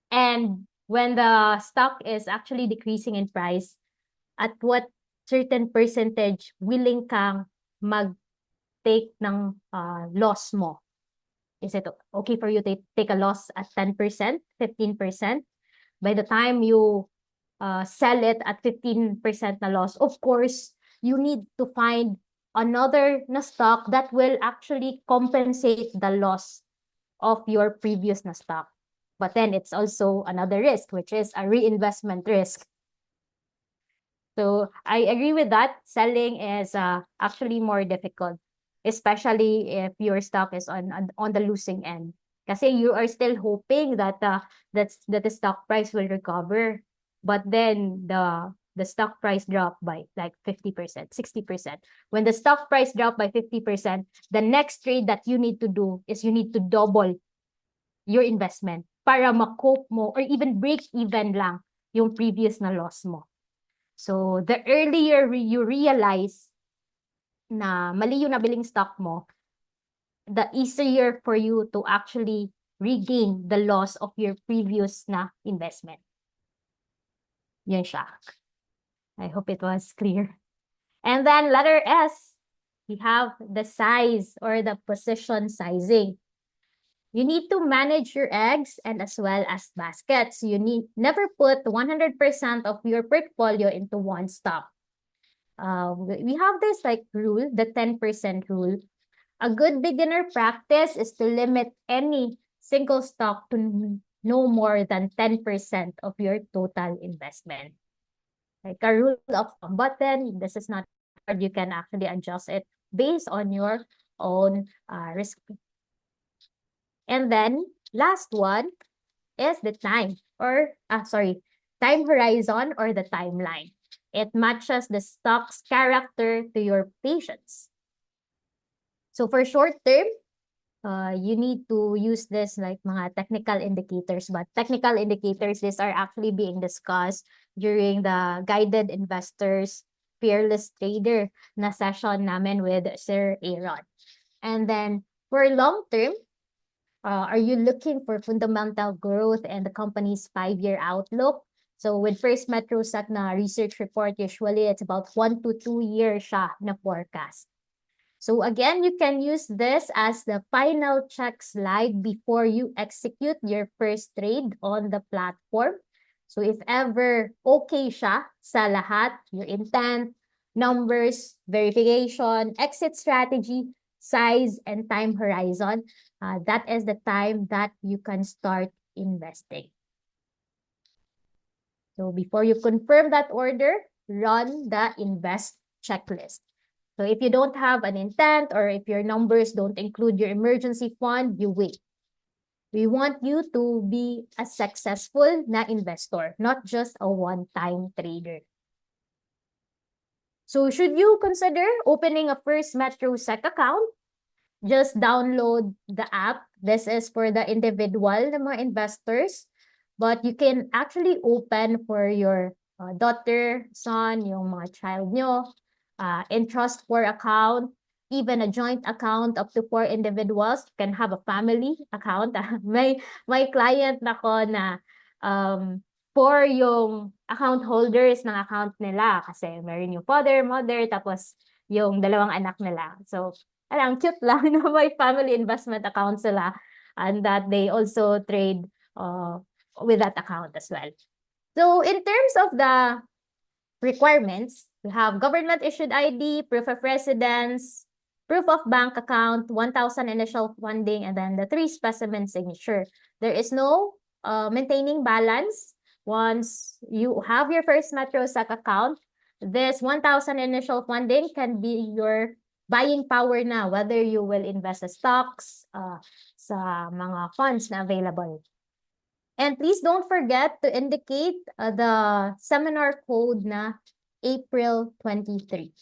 And when the stock is actually decreasing in price, at what certain percentage willing kang mag-take ng loss mo? Is it okay for you to take a loss at 10%, 15%? By the time you sell it at 15% na loss, of course, you need to find another na stock that will actually compensate the loss of your previous na stock. But then it's also another risk, which is a reinvestment risk. So I agree with that. Selling is actually more difficult, especially if your stock is on the losing end. Kasi you are still hoping that the stock price will recover, but then the stock price dropped by like 50%, 60%. When the stock price dropped by 50%, the next trade that you need to do is you need to double your investment para ma-cope mo or even break even lang yung previous na loss mo. So, the earlier you realize na mali yung nabiling stock mo, the easier for you to actually regain the loss of your previous na investment. Yun siya. I hope it was clear. And then letter S, we have the size or the position sizing. You need to manage your eggs and as well as baskets. You need never put 100% of your portfolio into one stock. We have this like rule, the 10% rule. A good beginner practice is to limit any single stock to no more than 10% of your total investment. Like a rule of thumb, but then this is not hard. You can actually adjust it based on your own risk. And then last one is the time time horizon or the timeline. It matches the stock's character to your patience. So for short term, you need to use this like mga technical indicators, but technical indicators, these are actually being discussed during the Guided Investors Fearless Trader na session namin with Sir Aaron. And then for long term, are you looking for fundamental growth and the company's 5-year outlook? So with First Metro Sec na research report, usually it's about 1 to 2 years siya na forecast. So again, you can use this as the final check slide before you execute your first trade on the platform. So if ever okay siya sa lahat, your intent, numbers, verification, exit strategy, size, and time horizon, that is the time that you can start investing. So before you confirm that order, run the invest checklist. So if you don't have an intent or if your numbers don't include your emergency fund, you wait. We want you to be a successful na investor, not just a one-time trader. So should you consider opening a First Metro Sec account? Just download the app. This is for the individual na mga investors. But you can actually open for your daughter, son, yung mga child nyo, entrust for account, even a joint account up to 4 individuals. You can have a family account. may client na ko na 4 yung account holders ng account nila kasi meron yung father, mother, tapos yung dalawang anak nila. So, alam, cute lang na may family investment account sila and that they also trade with that account as well. So in terms of the requirements, we have government issued ID, proof of residence, proof of bank account, 1,000 initial funding, and then the 3 specimen signature. There is no maintaining balance. Once you have your First Metro Sec account, this 1,000 initial funding can be your buying power na, whether you will invest sa stocks, sa mga funds na available. And please don't forget to indicate the seminar code na April 23.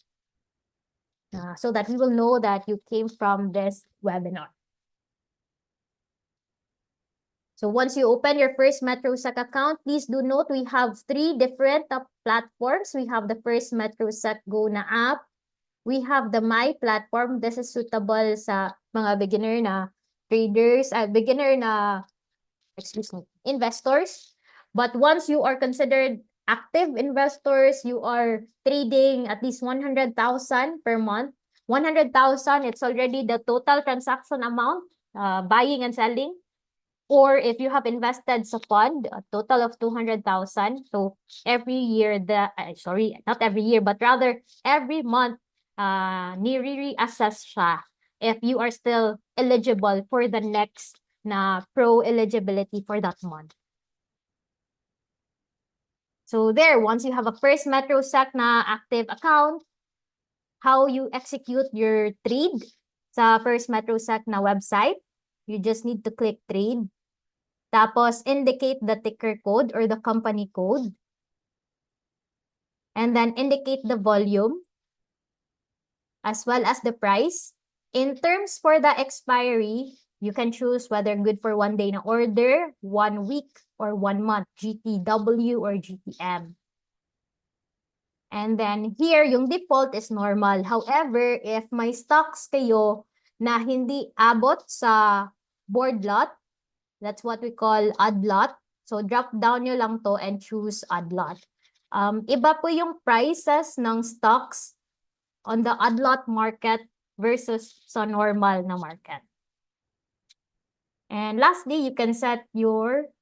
So that we will know that you came from this webinar. So once you open your First Metro Sec account, please do note we have 3 different platforms. We have the First Metro Sec Go na app. We have the My platform. This is suitable sa mga beginner na traders, investors. But once you are considered active investors, you are trading at least 100,000 per month. 100,000, it's already the total transaction amount, buying and selling. Or if you have invested sa fund, a total of 200,000. So every year, not every year, but rather every month, ni-reassess siya if you are still eligible for the next na pro eligibility for that month. So there, once you have a First Metro Sec na active account, how you execute your trade sa First Metro Sec na website, you just need to click trade. Tapos indicate the ticker code or the company code. And then indicate the volume as well as the price. In terms for the expiry, you can choose whether good for 1 day na order, 1 week, or 1 month, GTW or GTM. And then here, yung default is normal. However, if may stocks kayo na hindi abot sa board lot, That's what we call odd lot. So drop down nyo lang to and choose odd lot. Iba po yung prices ng stocks on the odd lot market versus sa normal na market. And lastly, you can set your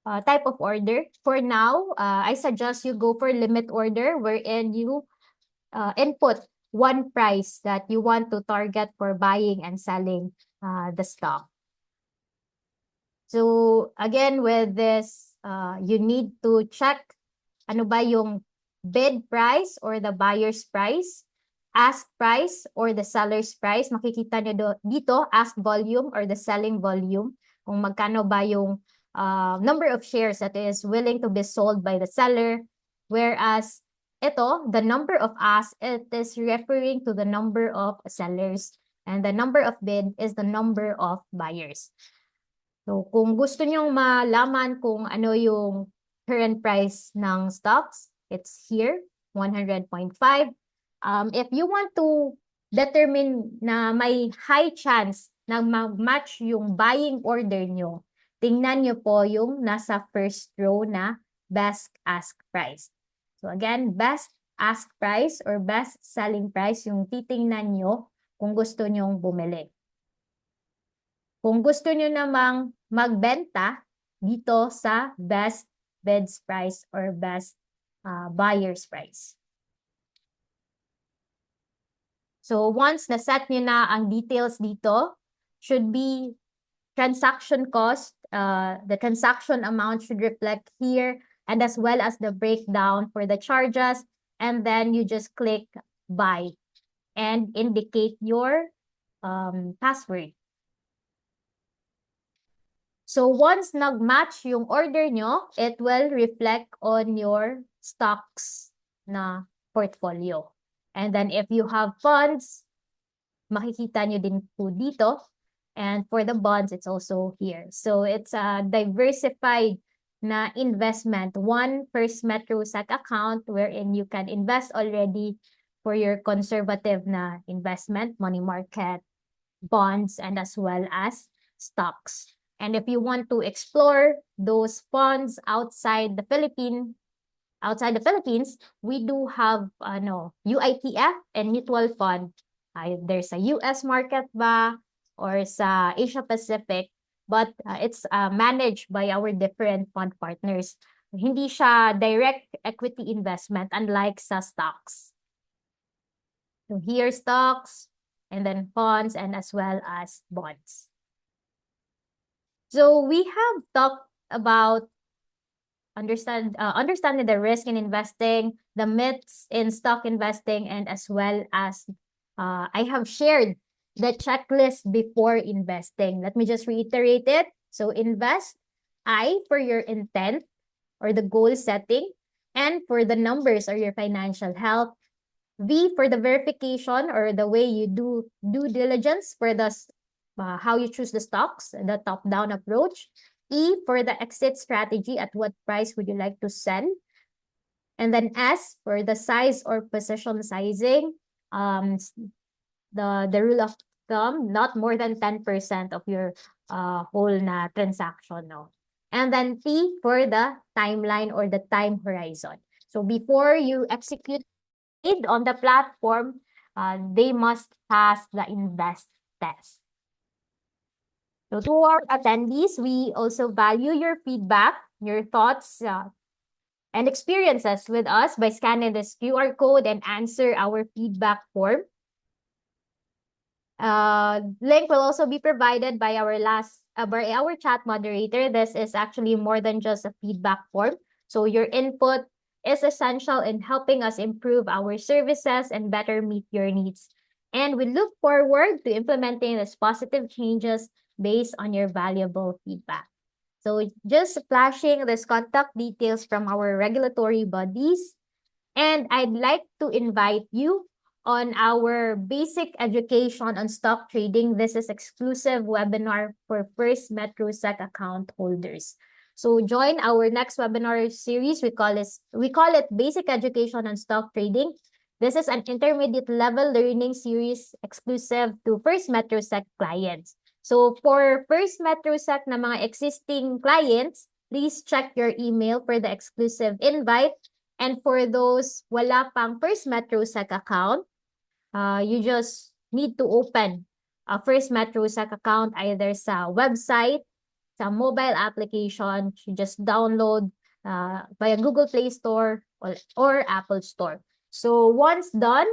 type of order. For now, I suggest you go for limit order wherein you input one price that you want to target for buying and selling the stock. So again, with this, you need to check ano ba yung bid price or the buyer's price, ask price or the seller's price. Makikita nyo dito, ask volume or the selling volume. Kung magkano ba yung number of shares that is willing to be sold by the seller. Whereas ito, the number of ask, it is referring to the number of sellers. And the number of bid is the number of buyers. So kung gusto nyong malaman kung ano yung current price ng stocks, it's here, 100.5. If you want to determine na may high chance na mag-match yung buying order nyo, tingnan nyo po yung nasa first row na best ask price. So again, best ask price or best selling price yung titingnan nyo kung gusto nyong bumili. Kung gusto nyo namang magbenta dito sa best bids price or best buyer's price. So once na-set nyo na ang details dito, should be transaction cost, the transaction amount should reflect here, and as well as the breakdown for the charges, and then you just click buy and indicate your password. So once nag-match yung order nyo, it will reflect on your stocks na portfolio. And then if you have funds, makikita nyo din po dito. And for the bonds, it's also here. So it's a diversified na investment. One First Metro SAC account wherein you can invest already for your conservative na investment, money market, bonds, and as well as stocks. And if you want to explore those funds outside the Philippines, we do have UITF and mutual fund. There's a US market ba or sa Asia Pacific, but it's managed by our different fund partners. Hindi siya direct equity investment unlike sa stocks. So here stocks and then funds and as well as bonds. So we have talked about understanding the risk in investing, the myths in stock investing, and as well as I have shared the checklist before investing. Let me just reiterate it. So invest, I for your intent or the goal setting, and for the numbers or your financial health, V for the verification or the way you do due diligence for the how you choose the stocks, the top-down approach. E for the exit strategy, at what price would you like to sell? And then S for the size or position sizing. The rule of thumb, not more than 10% of your whole na transaction. No? And then T for the timeline or the time horizon. So before you execute on the platform, they must pass the invest test. So to our attendees, we also value your feedback, your thoughts, and experiences with us by scanning this QR code and answer our feedback form. Link will also be provided by our chat moderator. This is actually more than just a feedback form. So your input is essential in helping us improve our services and better meet your needs. And we look forward to implementing these positive changes based on your valuable feedback. So just flashing these contact details from our regulatory bodies. And I'd like to invite you on our basic education on stock trading. This is exclusive webinar for First Metro SAC account holders. So join our next webinar series. We call it Basic Education on Stock Trading. This is an intermediate level learning series exclusive to First Metro SAC clients. So for First Metrosec na mga existing clients, please check your email for the exclusive invite. And for those wala pang First Metrosec account, you just need to open a First Metrosec account either sa website, sa mobile application. You just download via Google Play Store or Apple Store. So once done,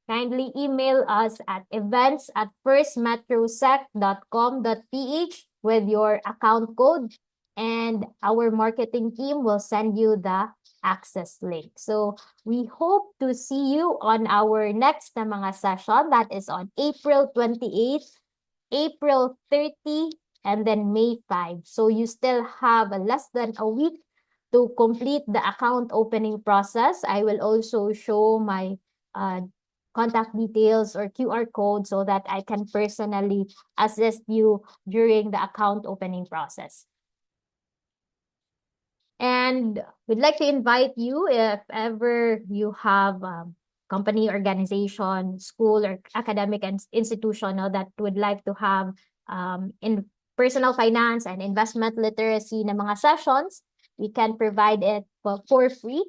kindly email us at events@firstmetrosec.com.ph with your account code, and our marketing team will send you the access link. So we hope to see you on our next na mga session, that is on April 28th, April 30, and then May 5. So you still have less than a week to complete the account opening process. I will also show my contact details or QR code so that I can personally assist you during the account opening process. And we'd like to invite you, if ever you have company, organization, school, or academic institution that would like to have in personal finance and investment literacy na mga sessions, we can provide it for free.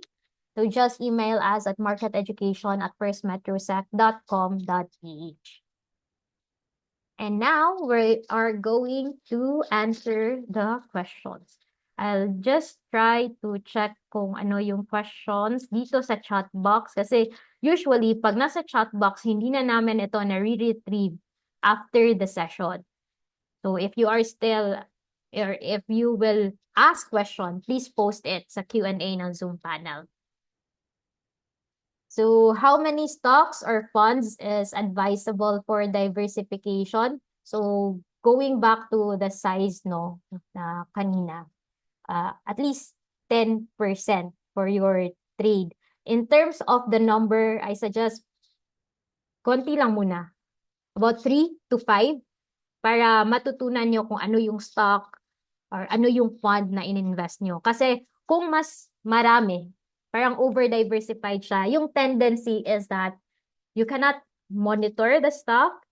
So just email us at marketeducation@firstmetrosec.com.ph. And now we are going to answer the questions. I'll just try to check kung ano yung questions dito sa chat box kasi usually pag nasa chat box, hindi na namin ito na-retrieve after the session. So if you are still, or if you will ask question, please post it sa Q&A ng Zoom panel. So how many stocks or funds is advisable for diversification? So going back to the size na kanina, at least 10% for your trade. In terms of the number, I suggest konti lang muna. About 3 to 5 para matutunan nyo kung ano yung stock or ano yung fund na in-invest nyo. Kasi kung mas marami, parang over-diversified siya, yung tendency is that you cannot monitor the stock,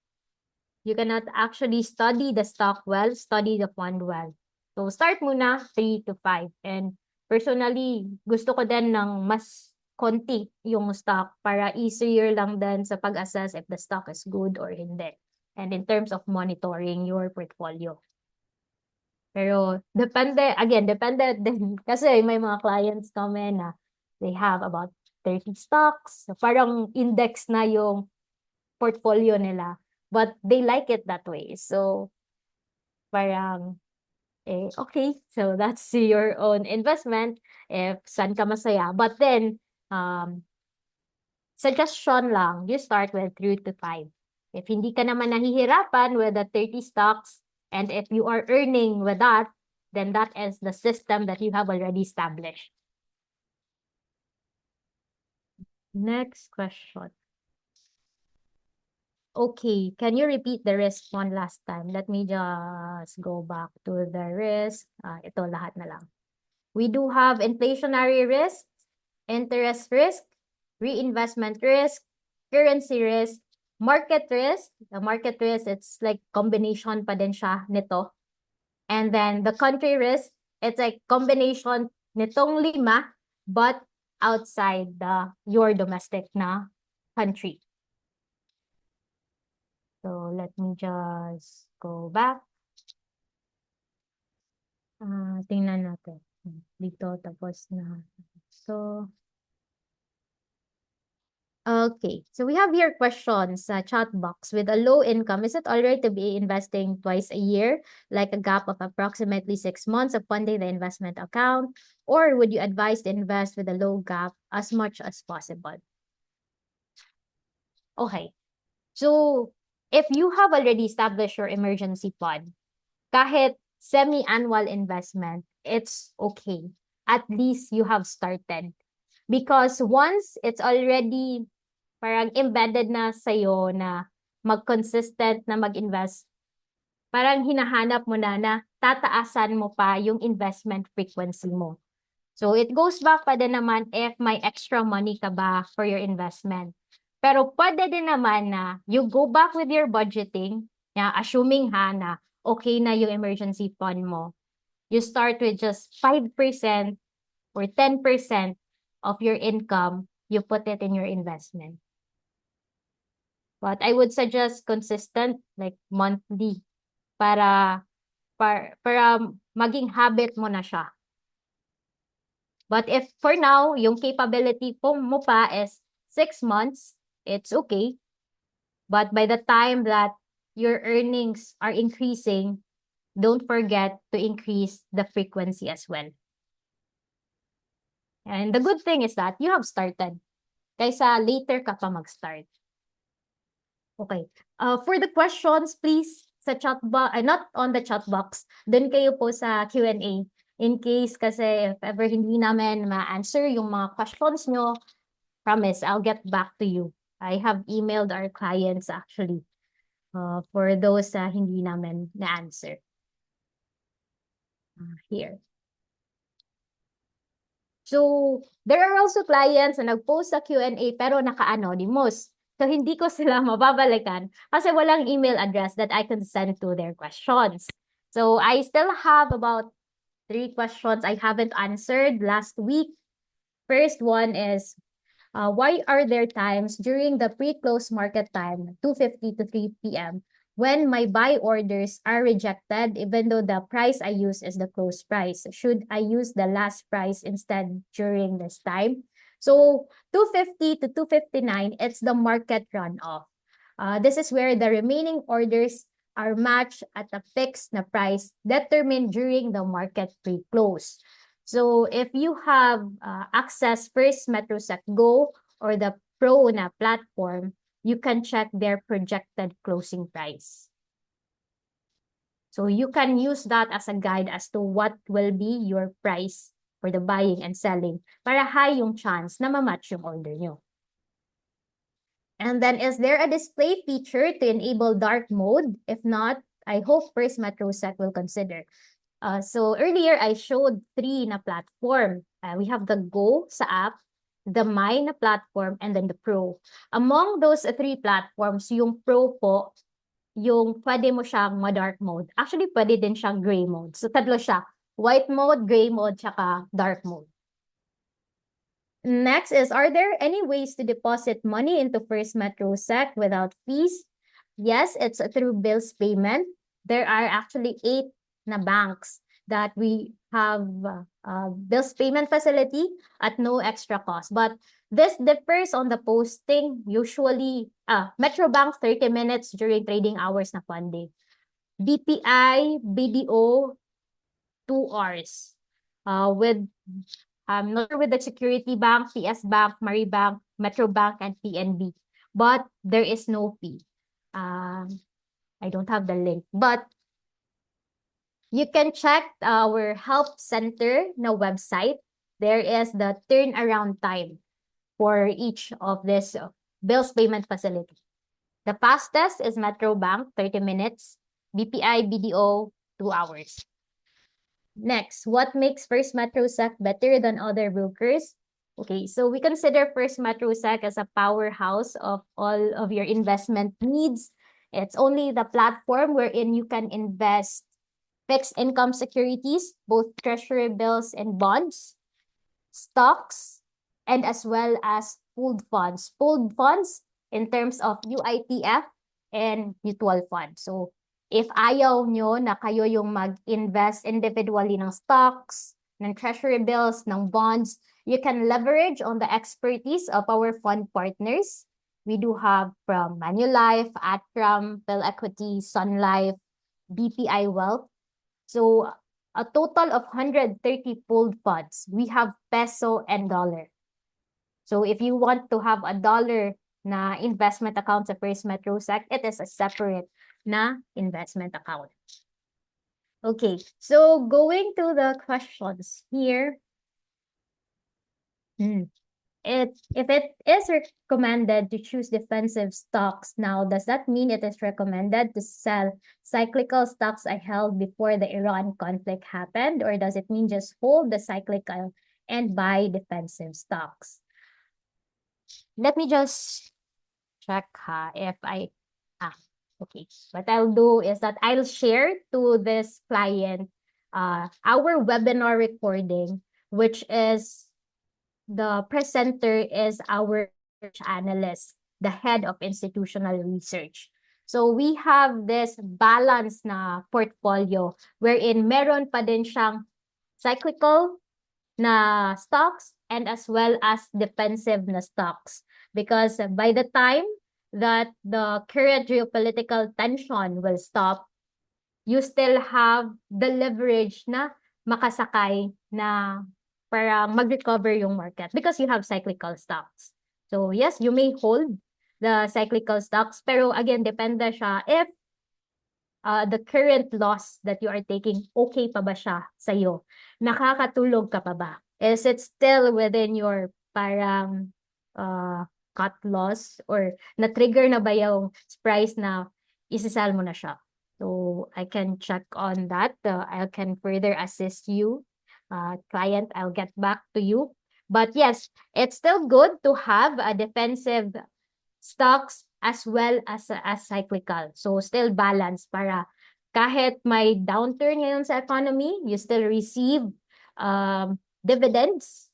you cannot actually study the stock well, study the fund well. So start muna 3 to 5. And personally, gusto ko din ng mas konti yung stock para easier lang din sa pag-assess if the stock is good or hindi. And in terms of monitoring your portfolio. Pero depende din. Kasi may mga clients kami na they have about 30 stocks. So parang index na yung portfolio nila. But they like it that way. So parang, okay. So that's your own investment if saan ka masaya. But then, suggestion lang, you start with 3 to 5. If hindi ka naman nahihirapan with the 30 stocks, and if you are earning with that, then that is the system that you have already established. Next question. Okay, can you repeat the risk one last time? Let me just go back to the risk. Ito lahat na lang. We do have inflationary risk, interest risk, reinvestment risk, currency risk, market risk. The market risk, it's like combination pa din siya nito. And then the country risk, it's like combination nitong 5 but outside your domestic na country. So let me just go back. Tingnan natin. Dito tapos na. So okay, so we have here questions sa chat box. With a low income, is it alright to be investing twice a year, like a gap of approximately 6 months of funding the investment account? Or would you advise to invest with a low gap as much as possible? Okay, so if you have already established your emergency fund, kahit semi-annual investment, it's okay. At least you have started. Because once it's already parang embedded na sa'yo na mag-consistent na mag-invest, parang hinahanap mo na tataasan mo pa yung investment frequency mo. So it goes back pa din naman if may extra money ka ba for your investment. Pero pwede din naman na you go back with your budgeting, assuming na okay na yung emergency fund mo. You start with just 5% or 10% of your income, you put it in your investment. But I would suggest consistent, like monthly, para maging habit mo na siya. But if for now, yung capability mo pa is 6 months, it's okay. But by the time that your earnings are increasing, don't forget to increase the frequency as well. And the good thing is that you have started. Kaysa later ka pa mag-start. Okay. For the questions, please, sa chat box, not on the chat box, dun kayo po sa Q&A. In case kasi if ever hindi namin ma-answer yung mga questions nyo, promise, I'll get back to you. I have emailed our clients actually for those hindi namin na-answer. Here. So, there are also clients na nag-post sa Q&A pero naka-anonymous. So, hindi ko sila mababalikan kasi walang email address that I can send to their questions. So, I still have about 3 questions I haven't answered last week. First one is, why are there times during the pre-close market time, 2:50 to 3 p.m., when my buy orders are rejected, even though the price I use is the close price? Should I use the last price instead during this time? So 2:50 to 2:59, it's the market runoff. This is where the remaining orders are matched at a fixed na price determined during the market pre-close. So if you have access First Metrosec Go or the Pro na platform, you can check their projected closing price. So you can use that as a guide as to what will be your price for the buying and selling para high yung chance na ma-match yung order nyo. And then, is there a display feature to enable dark mode? If not, I hope First Metrosec will consider. So earlier, I showed 3 na platform. We have the Go sa app, the My na platform, and then the Pro. Among those 3 platforms, yung Pro po, yung pwede mo siyang ma-dark mode. Actually, pwede din siyang gray mode. So tatlo siya. White mode, gray mode, tsaka dark mode. Next is, are there any ways to deposit money into First Metrosec without fees? Yes, it's through bills payment. There are actually 8 na banks that we have bills payment facility at no extra cost. But this differs on the posting. Usually, Metrobank 30 minutes during trading hours na funding. BPI, BDO, 2 hours. With not sure with the Security Bank, PS Bank, Maribank, Metrobank, and PNB. But there is no fee. I don't have the link. But you can check our help center na website. There is the turnaround time for each of this bills payment facility. The fastest is Metrobank, 30 minutes. BPI, BDO, 2 hours. Next, what makes First Metrosec better than other brokers? Okay, so we consider First Metrosec as a powerhouse of all of your investment needs. It's only the platform wherein you can invest fixed income securities, both treasury bills and bonds, stocks, and as well as pooled funds. Pooled funds in terms of UITF and mutual fund. So if ayaw nyo na kayo yung mag-invest individually ng stocks, ng treasury bills, ng bonds, you can leverage on the expertise of our fund partners. We do have from Manulife, Atram, Bell Equity, Sun Life, BPI Wealth. So a total of 130 pooled funds. We have peso and dollar. So if you want to have a dollar na investment account sa First Metrosec, it is a separate na investment account. Okay, so going to the questions here. If it is recommended to choose defensive stocks now, does that mean it is recommended to sell cyclical stocks I held before the Iran conflict happened? Or does it mean just hold the cyclical and buy defensive stocks? Let me just check if I Okay, what I'll do is that I'll share to this client our webinar recording, which is the presenter is our analyst, the head of institutional research. So we have this balanced na portfolio wherein meron pa din siyang cyclical na stocks and as well as defensive na stocks. Because by the time that the current geopolitical tension will stop, you still have the leverage na makasakay na para mag-recover yung market because you have cyclical stocks. So yes, you may hold the cyclical stocks, pero again, depende siya if the current loss that you are taking, okay pa ba siya sa'yo? Nakakatulog ka pa ba? Is it still within your parang cut loss or na-trigger na ba yung price na isisell mo na siya? So I can check on that. I can further assist you. Client, I'll get back to you. But yes, it's still good to have a defensive stocks as well as cyclical. So still balance para kahit may downturn ngayon sa economy, you still receive dividends.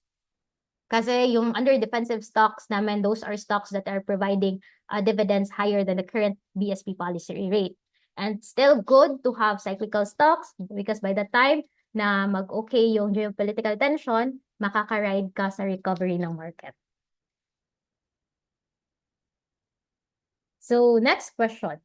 Kasi yung under defensive stocks naman, those are stocks that are providing dividends higher than the current BSP policy rate. And still good to have cyclical stocks because by the time na mag-okay yung geopolitical tension, makaka-ride ka sa recovery ng market. So next question.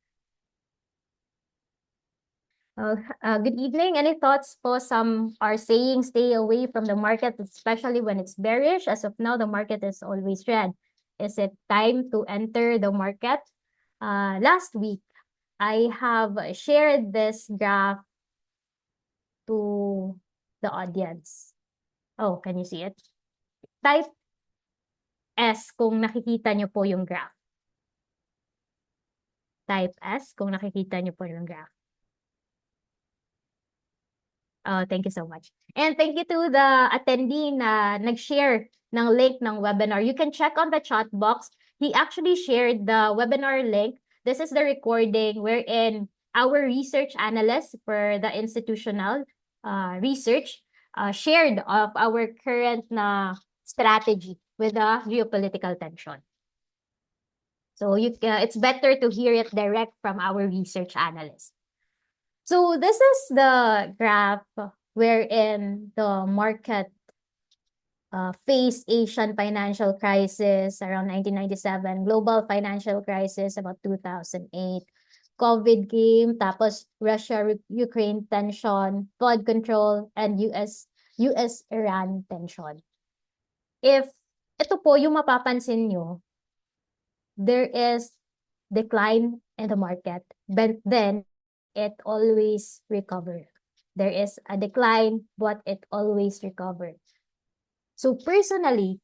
Good evening. Any thoughts po? Some are saying stay away from the market, especially when it's bearish. As of now, the market is always red. Is it time to enter the market? Last week, I have shared this graph to the audience. Oh, can you see it? Type S kung nakikita nyo po yung graph. Type S kung nakikita nyo po yung graph. Thank you so much. And thank you to the attendee na nag-share ng link ng webinar. You can check on the chat box. He actually shared the webinar link. This is the recording wherein our research analyst for the institutional research shared of our current na strategy with the geopolitical tension. So it's better to hear it direct from our research analyst. So this is the graph wherein the market faced Asian financial crisis around 1997, global financial crisis about 2008, COVID came, tapos Russia-Ukraine tension, flood control, and US-Iran tension. If ito po yung mapapansin nyo, there is decline in the market, but then it always recovered. There is a decline, but it always recovered. So personally,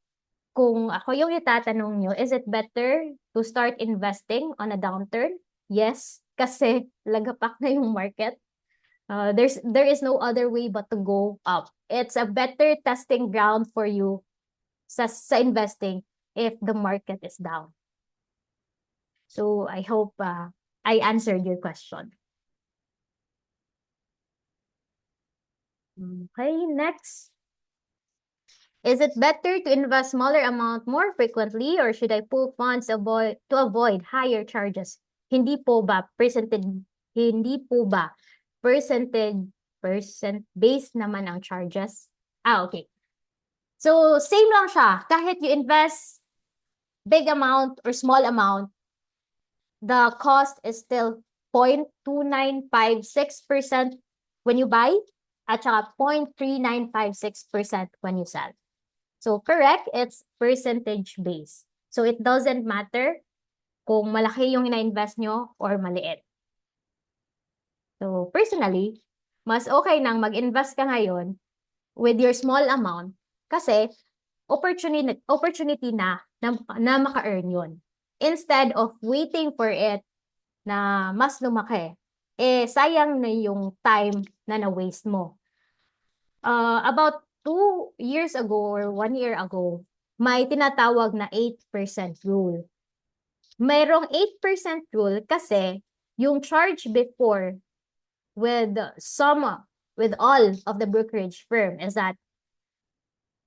kung ako yung itatanong nyo, is it better to start investing on a downturn? Yes, kasi lagapak na yung market. There is no other way but to go up. It's a better testing ground for you sa investing if the market is down. So I hope I answered your question. Okay, next. Is it better to invest smaller amount more frequently or should I pull funds to avoid higher charges? Hindi po ba percentage based naman ang charges? Okay. So same lang siya. Kahit you invest big amount or small amount, the cost is still 0.2956% when you buy at saka 0.3956% when you sell. So correct, it's percentage based. So it doesn't matter kung malaki yung ina-invest nyo or maliit. So personally, mas okay nang mag-invest ka ngayon with your small amount kasi opportunity na maka-earn yun. Instead of waiting for it na mas lumaki, sayang na yung time na na-waste mo. About 2 years ago or 1 year ago, may tinatawag na 8% rule. Mayroong 8% rule kasi yung charge before with with all of the brokerage firm is that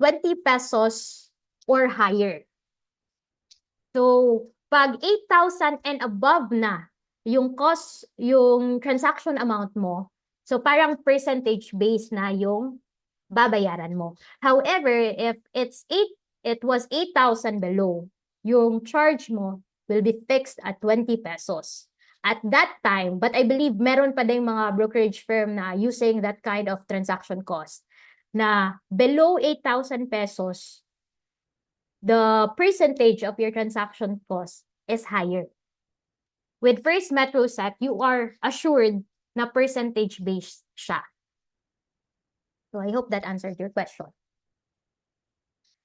20 pesos or higher. So, pag 8,000 and above na yung cost, yung transaction amount mo, so parang percentage based na yung babayaran mo. However, if it was 8,000 below, yung charge mo will be fixed at 20 pesos. At that time, but I believe meron pa ding mga brokerage firm na using that kind of transaction cost na below 8,000 pesos, the percentage of your transaction cost is higher. With First Metro Sec, you are assured na percentage-based siya. So I hope that answered your question.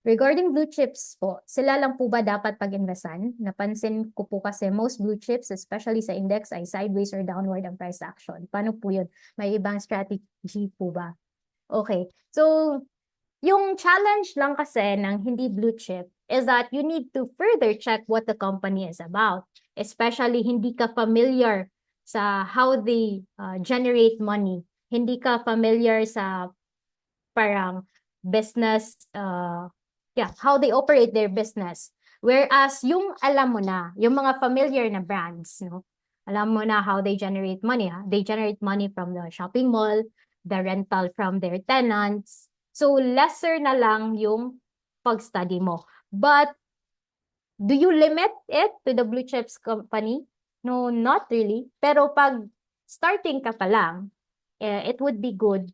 Regarding blue chips po, sila lang po ba dapat pag-investan? Napansin ko po kasi most blue chips, especially sa index, ay sideways or downward ang price action. Paano po yun? May ibang strategy po ba? Okay. So, yung challenge lang kasi ng hindi blue chip is that you need to further check what the company is about. Especially hindi ka familiar sa how they generate money. Hindi ka familiar sa parang business, how they operate their business. Whereas yung alam mo na, yung mga familiar na brands, no? Alam mo na how they generate money. Ha? They generate money from the shopping mall, the rental from their tenants. So, lesser na lang yung pag-study mo. But, do you limit it to the blue chips company? No, not really. Pero pag starting ka pa lang, it would be good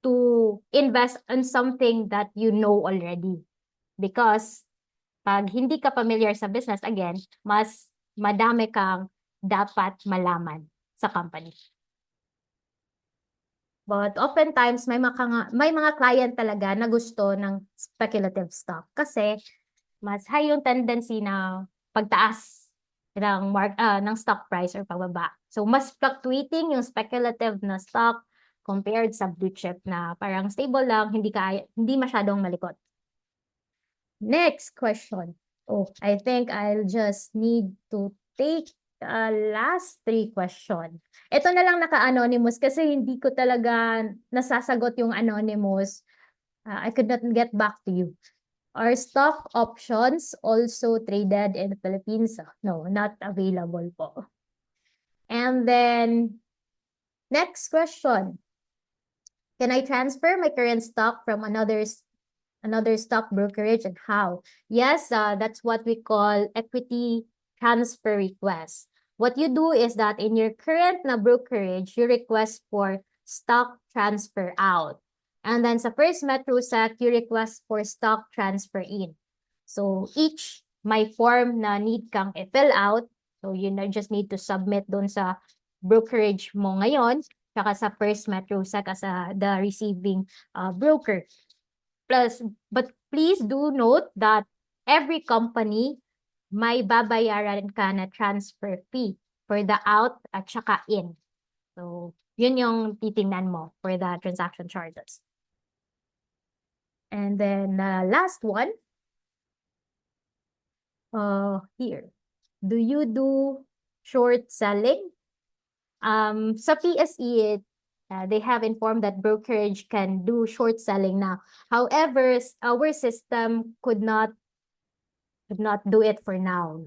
to invest on something that you know already. Because pag hindi ka familiar sa business, again, mas madami kang dapat malaman sa company. But oftentimes, may mga client talaga na gusto ng speculative stock kasi mas high yung tendency na pagtaas ng stock price or pagbaba. So, mas fluctuating yung speculative na stock compared sa blue chip na parang stable lang, hindi masyadong malikot. Next question. Oh, I think I'll just need to take last 3 question. Ito na lang naka-anonymous kasi hindi ko talaga nasasagot yung anonymous. I could not get back to you. Are stock options also traded in the Philippines? No, not available po. And then, next question. Can I transfer my current stock from another stock brokerage and how? Yes, that's what we call equity transfer request. What you do is that in your current na brokerage, you request for stock transfer out. And then sa First Metro Sec, you request for stock transfer in. So each may form na need kang i-fill out. So you just need to submit dun sa brokerage mo ngayon, saka sa First Metro Sec as the receiving broker. But please do note that every company may babayaran ka na transfer fee for the out at saka in. So, yun yung titingnan mo for the transaction charges. And then, last one. Here. Do you do short selling? Sa PSE, they have informed that brokerage can do short selling now. However, our system could not do it for now.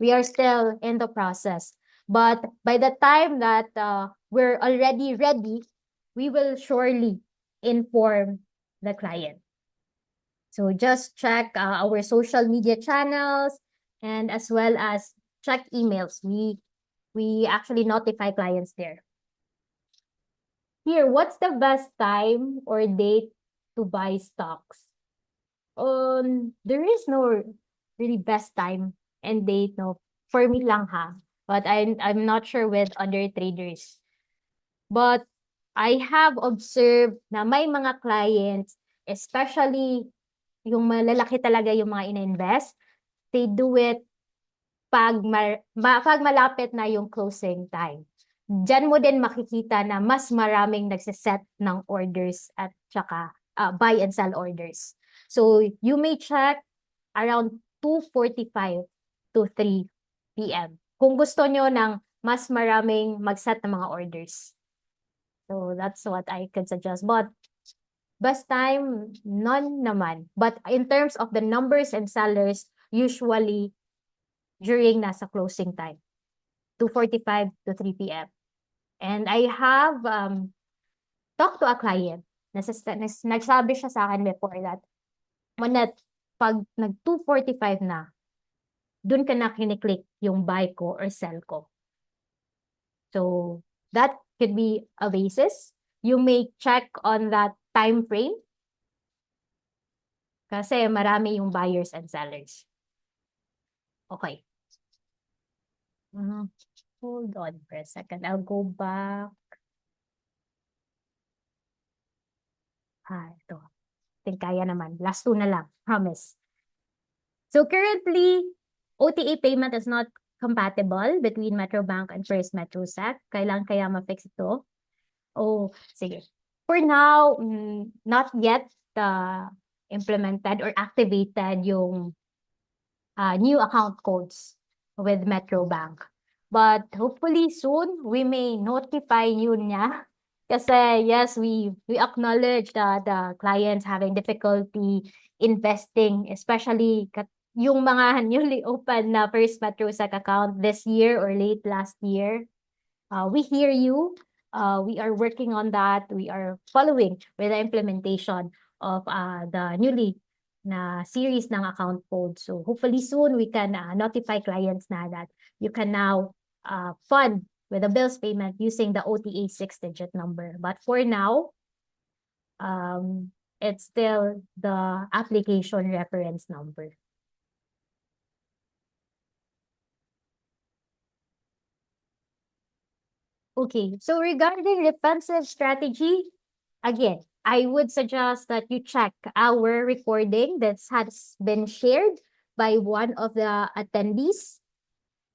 We are still in the process. But by the time that we're already ready, we will surely inform the client. So just check our social media channels and as well as check emails. We actually notify clients there. Here, what's the best time or date to buy stocks? There is no really best time and date, no. For me lang ha. But I'm not sure with other traders. But I have observed na may mga clients, especially yung malalaki talaga yung mga in-invest, they do it pag malapit na yung closing time. Diyan mo din makikita na mas maraming nagsiset ng orders at saka buy and sell orders. So, you may check around 2:45 to 3 p.m. Kung gusto nyo ng mas maraming mag-set ng mga orders. So that's what I could suggest. But best time, none naman. But in terms of the numbers and sellers, usually during nasa closing time, 2:45 to 3 p.m. And I have talked to a client. Nagsabi siya sa akin before that, Manat, pag nag 2:45 na, dun ka na kiniklik yung buy ko or sell ko. So that could be a basis. You may check on that time frame kasi marami yung buyers and sellers. Okay. Hold on for a second. I'll go back. Ito. Think kaya naman. Last two na lang. Promise. So currently, OTA payment is not compatible between Metrobank and First Metrosec. Kailan kaya ma-fix ito? Oh, sige. For now, not yet implemented or activated yung new account codes with Metrobank. But hopefully soon, we may notify you niya. Kasi yes, we acknowledge that the clients having difficulty investing, especially yung mga newly open na First Metrosec account this year or late last year. We hear you. We are working on that. We are following with the implementation of the newly na series ng account code. So hopefully soon we can notify clients na that you can now fund with a bills payment using the OTA 6-digit number. But for now, it's still the application reference number. Okay, so regarding defensive strategy, again, I would suggest that you check our recording that has been shared by one of the attendees.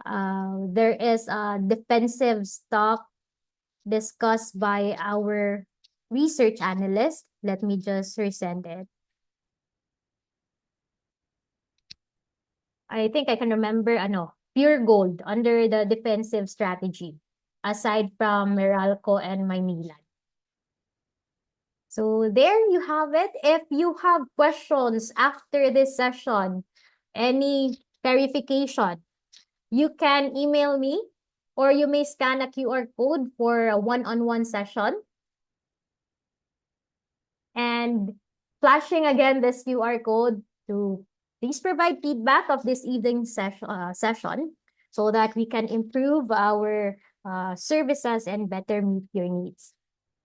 There is a defensive stock discussed by our research analyst. Let me just resend it. I think I can remember Pure Gold under the defensive strategy, aside from Meralco and Maynilad. So there you have it. If you have questions after this session, any clarification, you can email me or you may scan a QR code for a one-on-one session. And flashing again this QR code to please provide feedback of this evening session so that we can improve our services and better meet your needs.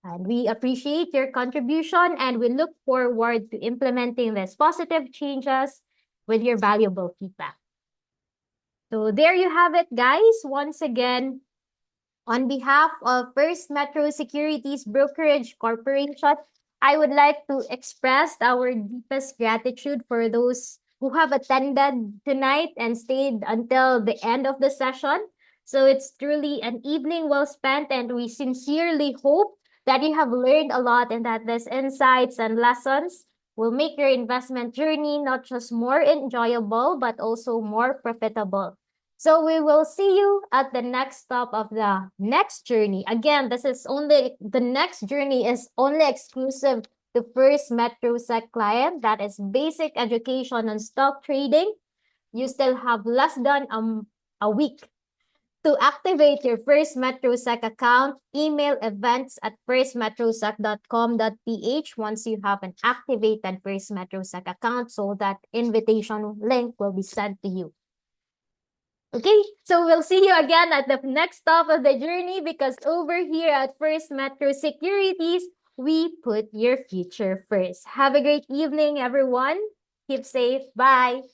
And we appreciate your contribution and we look forward to implementing these positive changes with your valuable feedback. So there you have it, guys. Once again, on behalf of First Metro Securities Brokerage Corporation, I would like to express our deepest gratitude for those who have attended tonight and stayed until the end of the session. So it's truly an evening well spent, and we sincerely hope that you have learned a lot and that these insights and lessons will make your investment journey not just more enjoyable, but also more profitable. So we will see you at the next stop of the next journey. Again, the next journey is only exclusive to First Metrosec client. That is basic education on stock trading. You still have less than a week to activate your First Metrosec account. Email events@firstmetrosec.com.ph once you have an activated First Metrosec account so that invitation link will be sent to you. Okay, so we'll see you again at the next stop of the journey because over here at First Metro Securities, we put your future first. Have a great evening, everyone. Keep safe. Bye.